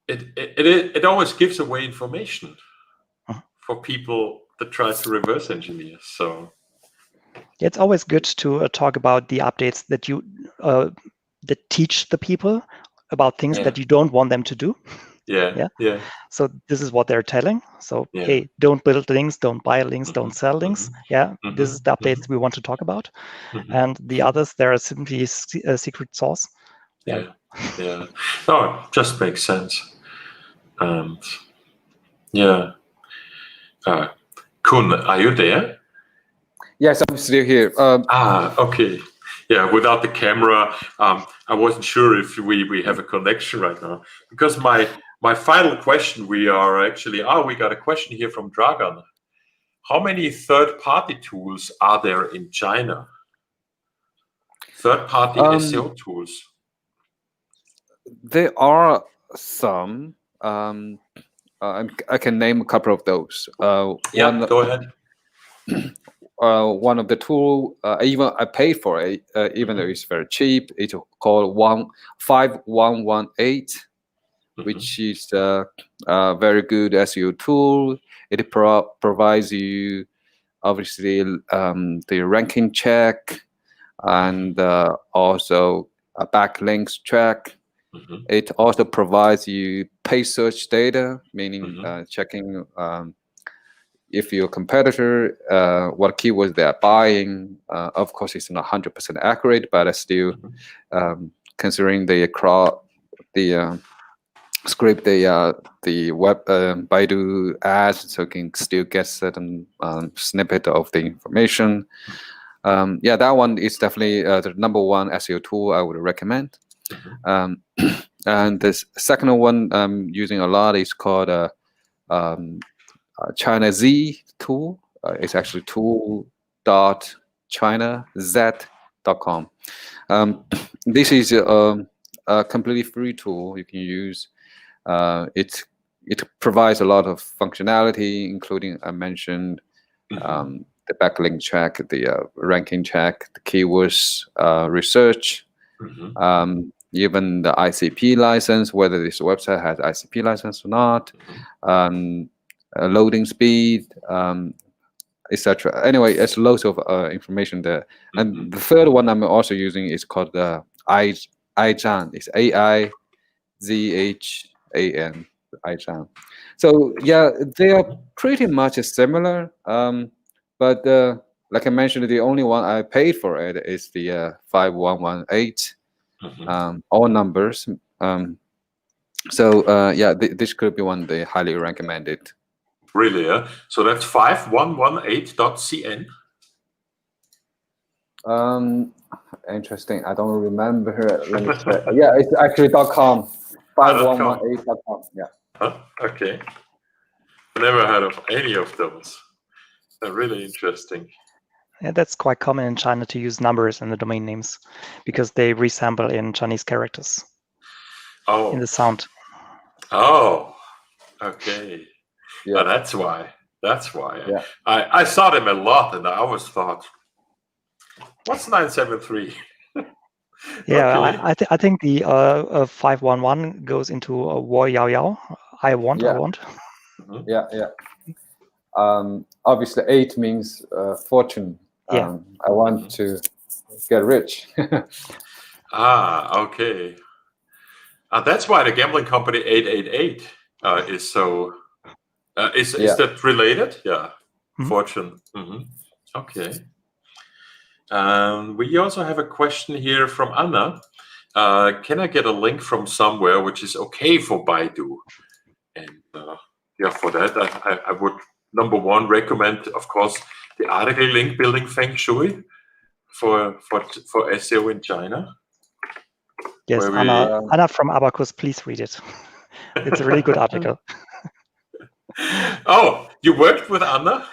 it always gives away information for people that try to reverse engineer. So it's always good to talk about the updates that you that teach the people about things that you don't want them to do. So this is what they're telling. So hey, don't build links, don't buy links, don't sell links. This is the updates we want to talk about. And the others, there are simply a secret sauce. No, it just makes sense. And Kun, are you there? Yes, I'm still here. Okay. Yeah, without the camera, I wasn't sure if we have a connection right now. Because my final question, we got a question here from Dragan. How many third-party tools are there in China? Third-party SEO tools? There are some. I can name a couple of those. Go ahead. One of the tool, even I paid for it, even though it's very cheap. It's called 5118, which is a very good SEO tool. It provides you obviously the ranking check and also a backlinks check. It also provides you page search data, meaning checking if your competitor, what keywords they're buying. Of course, it's not 100% accurate, but still considering the script, the web Baidu ads, so you can still get certain snippet of the information. That one is definitely the number one SEO tool I would recommend. And the second one I'm using a lot is called China Z tool. It's actually tool.chinaz.com. This is a completely free tool you can use. It it provides a lot of functionality, including I mentioned the backlink check, the ranking check, the keywords research, even the ICP license, whether this website has ICP license or not, loading speed, etc. Anyway, it's loads of information there. And the third one I'm also using is called the iZhan. It's AIZHAN. iZhan. So yeah, they are pretty much similar. But like I mentioned, the only one I paid for it is the 5118, all numbers. So yeah, this could be one they highly recommended. Really, yeah? So that's 5118.cn. Interesting. I don't remember. Let me check. Yeah, it's actually .com. 5118.com. Yeah. Huh? Okay. Never heard of any of those. They're really interesting. Yeah, that's quite common in China to use numbers in the domain names because they resample in Chinese characters. In the sound. Oh, okay. Yeah. That's why. That's why. Yeah. I saw them a lot, and I always thought, what's 973? Yeah, Okay. I think the 511 goes into Wo Yao Yao. I want. Yeah, yeah. Obviously, 8 means fortune. Yeah. I want to get rich. Okay. That's why the gambling company 888 is so. Is that related? Yeah. Fortune. Okay. We also have a question here from Anna. Can I get a link from somewhere which is okay for Baidu? And yeah, for that, I would, number one, recommend, of course, the article Linkbuilding Feng Shui for SEO in China. Yes, Anna from Abacus, please read it. It's a really good article. Oh, you worked with Anna?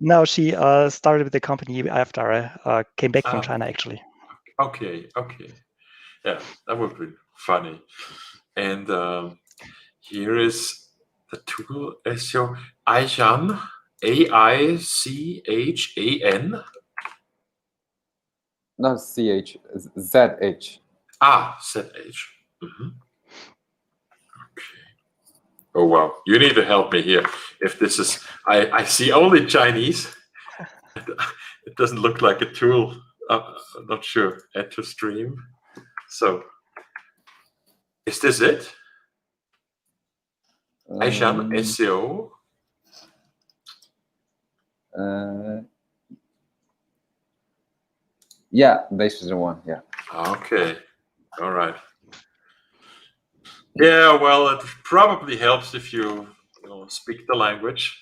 No, she started with the company after I came back from China, actually. Okay. Yeah, that would be funny. And here is the tool SEO iZhan, AICHAN. Not CH, ZH. ZH. Okay. Oh wow, you need to help me here. If this is, I see only Chinese. It doesn't look like a tool. I'm not sure. Add to stream. So, is this it? iZhan SEO. Yeah, this is the one. Yeah. Okay. All right. Yeah. Well, it probably helps if you speak the language.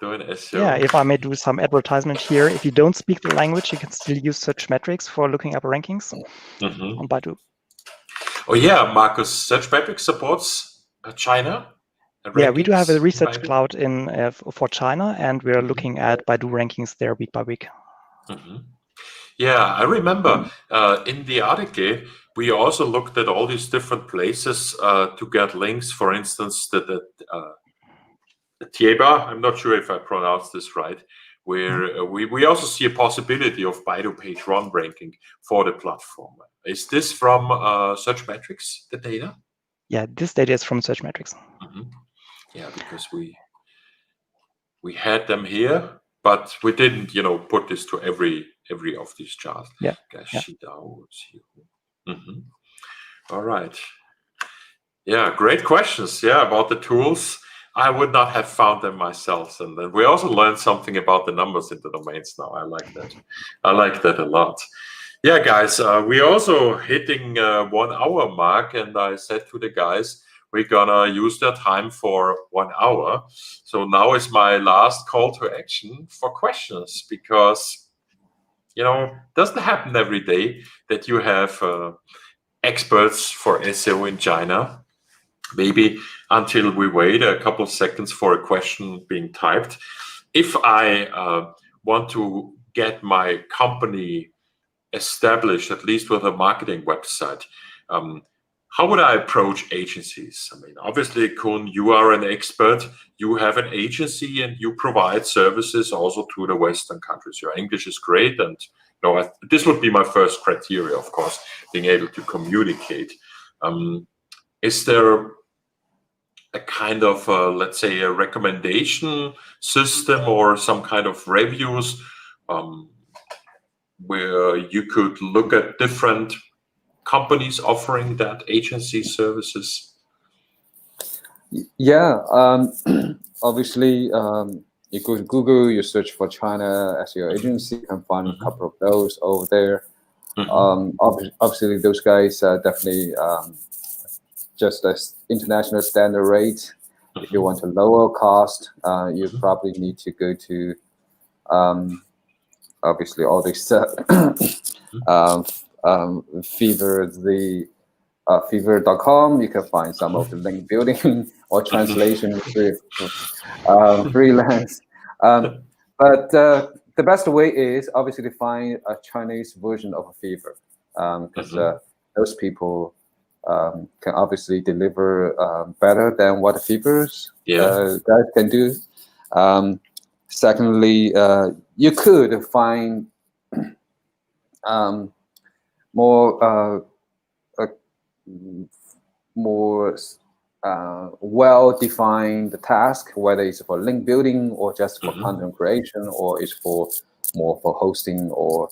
Doing SEO. Yeah, if I may do some advertisement here, if you don't speak the language, you can still use search metrics for looking up rankings on Baidu. Oh yeah, Marcus, search metrics supports China. Yeah, we do have a research cloud for China, and we are looking at Baidu rankings there week by week. Yeah, I remember in the article, we also looked at all these different places to get links. For instance, the Tieba, I'm not sure if I pronounced this right, where we also see a possibility of Baidu page 1 ranking for the platform. Is this from Search Metrics, the data? Yeah, this data is from Search Metrics. Yeah, because we had them here, but we didn't, put this to every of these charts. Yeah. All right. Yeah, great questions. Yeah, about the tools. I would not have found them myself. And then we also learned something about the numbers in the domains now. I like that. I like that a lot. Yeah, guys, we're also hitting 1 hour mark. And I said to the guys, we're going to use their time for 1 hour. So now is my last call to action for questions, because, it doesn't happen every day that you have experts for SEO in China. Maybe until we wait a couple of seconds for a question being typed. If I want to get my company established, at least with a marketing website, how would I approach agencies? I mean, obviously, Kun, you are an expert. You have an agency and you provide services also to the Western countries. Your English is great, and this would be my first criteria, of course, being able to communicate. Is there a kind of, let's say, a recommendation system or some kind of reviews where you could look at different companies offering that agency services? Yeah, obviously, you go to Google, you search for China SEO agency, you can find a couple of those over there. Obviously, those guys are definitely just an international standard rate. If you want a lower cost, you probably need to go to obviously all these Fever.com. You can find some of the link building or translation freelance. But the best way is obviously to find a Chinese version of a Fever, because those people can obviously deliver better than what Fevers guys can do. Secondly, you could find more well-defined task, whether it's for link building or just for content creation, or it's more for hosting or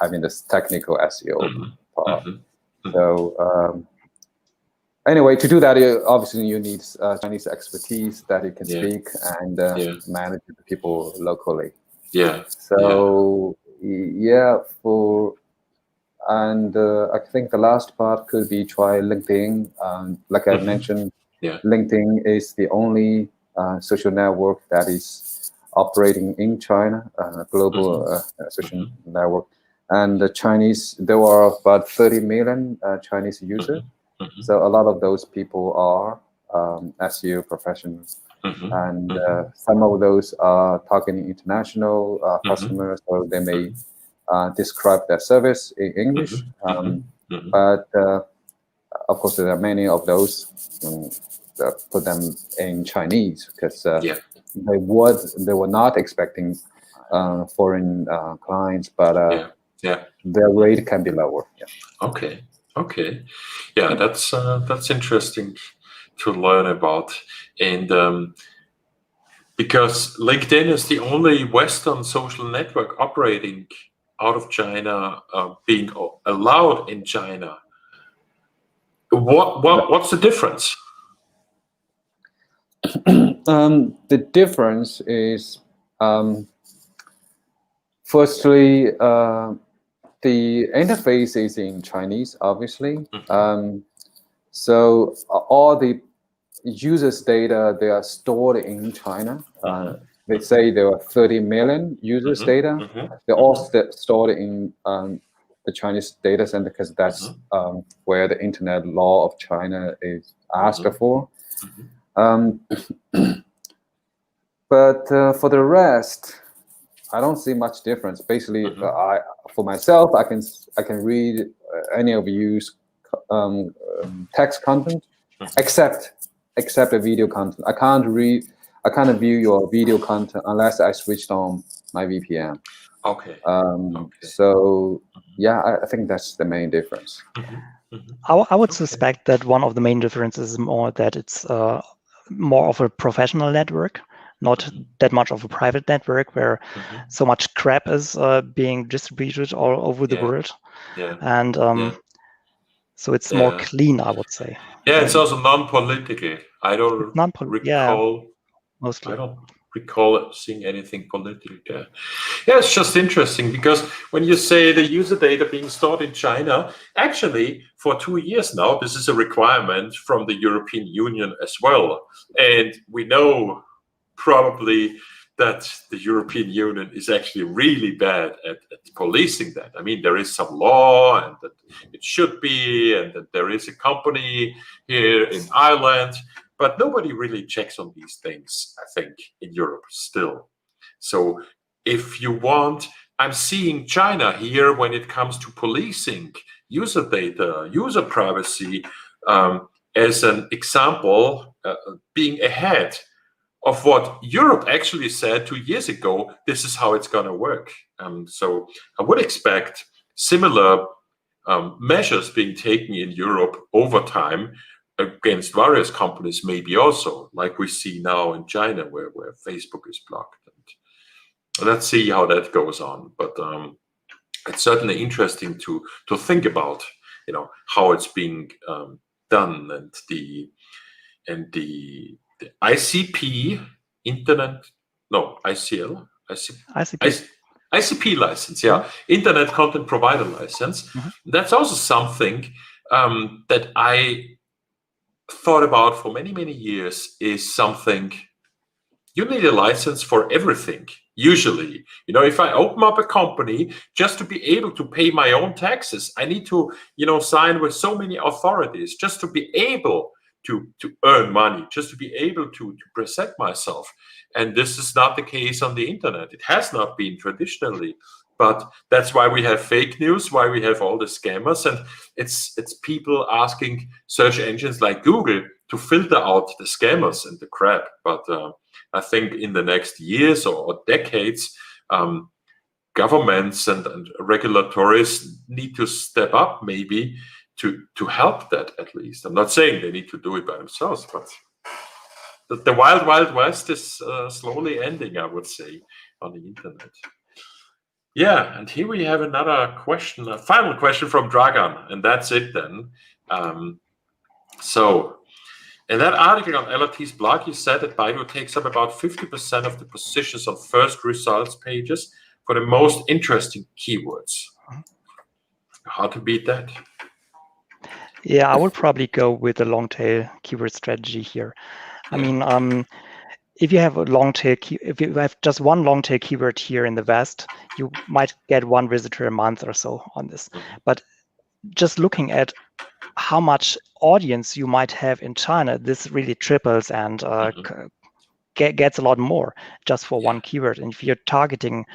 having this technical SEO part. So anyway, to do that, obviously you need Chinese expertise that you can speak and manage the people locally. So I think the last part could be try LinkedIn. Like I mentioned, LinkedIn is the only social network that is operating in China, global social network. And the Chinese, there are about 30 million Chinese users. So a lot of those people are SEO professionals. And some of those are targeting international customers, or they may describe their service in English. But of course, there are many of those that put them in Chinese because they were not expecting foreign clients, but their rate can be lower. Okay. Yeah, that's interesting to learn about. And because LinkedIn is the only Western social network operating out of China, being allowed in China. What's the difference? The difference is, firstly, the interface is in Chinese, obviously. So all the users' data, they are stored in China. They say there are 30 million users' data. They're all stored in the Chinese data center because that's where the internet law of China is asked for. But for the rest, I don't see much difference. Basically, for myself, I can read any of you's text content, except the video content. I can't view your video content unless I switched on my VPN. Okay. So yeah, I think that's the main difference. I would suspect that one of the main differences is more that it's more of a professional network, not that much of a private network where so much crap is being distributed all over the world. And so it's more clean, I would say. Yeah, it's also non-political. I don't recall. Mostly. I don't recall seeing anything political there. Yeah, it's just interesting because when you say the user data being stored in China, actually for 2 years now, this is a requirement from the European Union as well. And we know probably that the European Union is actually really bad at policing that. I mean, there is some law and that it should be, and that there is a company here in Ireland, but nobody really checks on these things, I think, in Europe still. So if you want, I'm seeing China here when it comes to policing user data, user privacy, as an example, being ahead of what Europe actually said 2 years ago. This is how it's going to work. So I would expect similar measures being taken in Europe over time against various companies, maybe also like we see now in China, where Facebook is blocked. And let's see how that goes on. But it's certainly interesting to think about, how it's being done, and the ICP ICP license, Internet Content Provider license. That's also something that I thought about for many, many years. Is something you need a license for everything. Usually, if I open up a company, just to be able to pay my own taxes, I need to, sign with so many authorities just to be able to earn money, just to be able to present myself. And this is not the case on the internet. It has not been traditionally, but that's why we have fake news, why we have all the scammers, and it's people asking search engines like Google to filter out the scammers and the crap. But I think in the next years or decades, governments and regulatories need to step up, maybe to help that at least. I'm not saying they need to do it by themselves, but the wild, wild west is slowly ending, I would say, on the internet. Yeah, and here we have another question, a final question from Dragan, and that's it then. So, in that article on LRT's blog, you said that Baidu takes up about 50% of the positions on first results pages for the most interesting keywords. How to beat that? Yeah, I would probably go with a long tail keyword strategy here. I mean, if you have a long tail, if you have just one long tail keyword here in the West, you might get one visitor a month or so on this. But just looking at how much audience you might have in China, this really triples and gets a lot more just for one keyword. And if you're targeting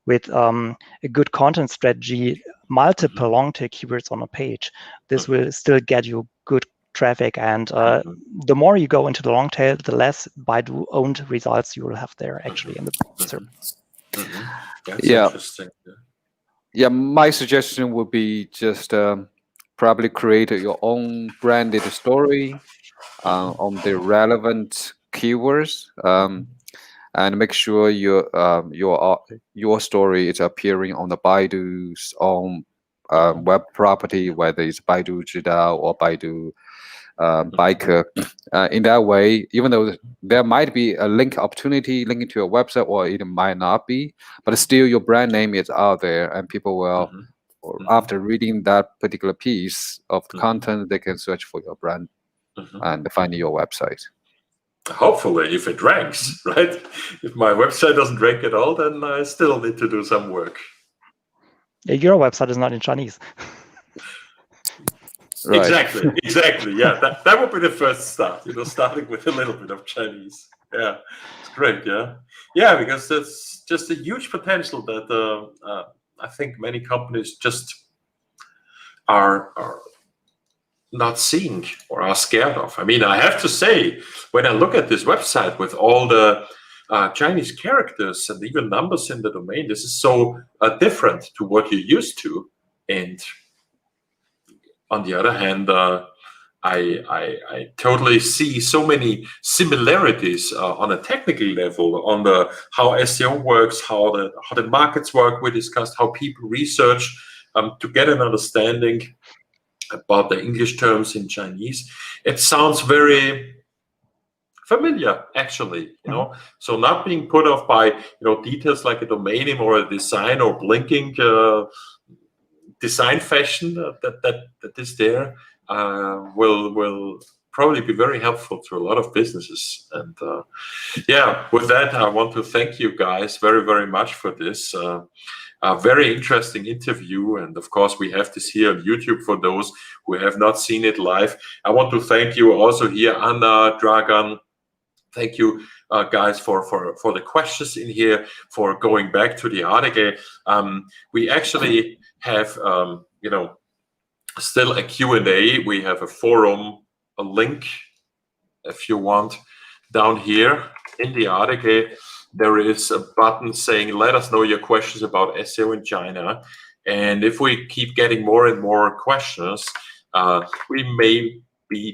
with a good content strategy, multiple long tail keywords on a page, this will still get you good traffic. And the more you go into the long tail, the less Baidu owned results you will have there actually in the SERP. That's interesting. Yeah, my suggestion would be just probably create your own branded story on the relevant keywords, and make sure your story is appearing on the Baidu's own web property, whether it's Baidu Zhidao or Baidu Biker. In that way, even though there might be a link opportunity linking to your website, or it might not be, but still your brand name is out there, and people will, after reading that particular piece of the content, they can search for your brand and find your website. Hopefully, if it ranks, right? If my website doesn't rank at all, then I still need to do some work. Yeah, your website is not in Chinese. Right. Exactly. Yeah, that would be the first start. Starting with a little bit of Chinese. Yeah, it's great. Yeah, because that's just a huge potential that I think many companies just are not seeing or are scared of. I mean, I have to say, when I look at this website with all the Chinese characters and even numbers in the domain, this is so different to what you're used to. And on the other hand, I totally see so many similarities on a technical level, on the how SEO works, how the markets work. We discussed how people research to get an understanding about the English terms in Chinese. It sounds very familiar, actually, So not being put off by details like a domain name or a design or blinking design fashion that is there will probably be very helpful to a lot of businesses. And with that, I want to thank you guys very, very much for this. A very interesting interview, and of course we have this here on YouTube for those who have not seen it live. I want to thank you also here, Anna, Dragan. Thank you, guys, for the questions in here, for going back to the article. We actually have still a Q&A. We have a forum, a link, if you want. Down here in the article, there is a button saying, let us know your questions about SEO in China. And if we keep getting more and more questions, we may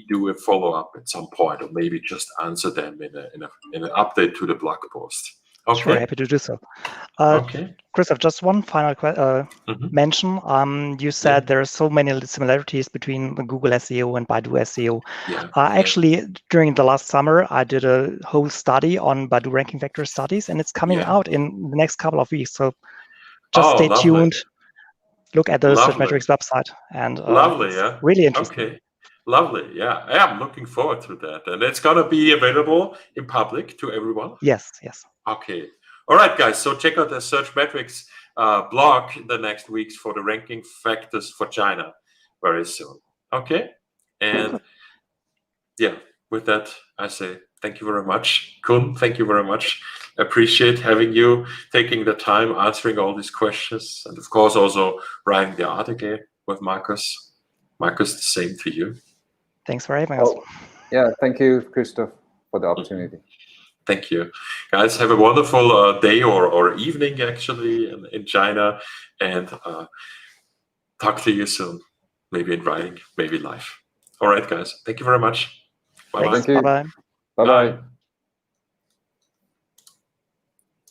do a follow-up at some point, or maybe just answer them in an update to the blog post. Okay. Sure, happy to do so. Okay. Christoph, just one final mention. You said there are so many similarities between Google SEO and Baidu SEO. Actually, during the last summer, I did a whole study on Baidu ranking vector studies, and it's coming out in the next couple of weeks. So just stay tuned. Look at the Searchmetrics website, and it's really interesting. Okay. Lovely. Yeah, I'm looking forward to that. And it's going to be available in public to everyone? Yes. Okay. All right, guys. So check out the Searchmetrics blog in the next weeks for the ranking factors for China very soon. Okay. And yeah, with that, I say thank you very much. Kun, thank you very much. Appreciate having you, taking the time, answering all these questions, and of course also writing the article with Marcus. Marcus, the same to you. Thanks for having us. Yeah, thank you, Christoph, for the opportunity. Thank you. Guys, have a wonderful day or evening, actually, in China, and talk to you soon. Maybe in writing, maybe live. All right, guys. Thank you very much. Bye-bye. Thank you. Bye-bye. Bye-bye.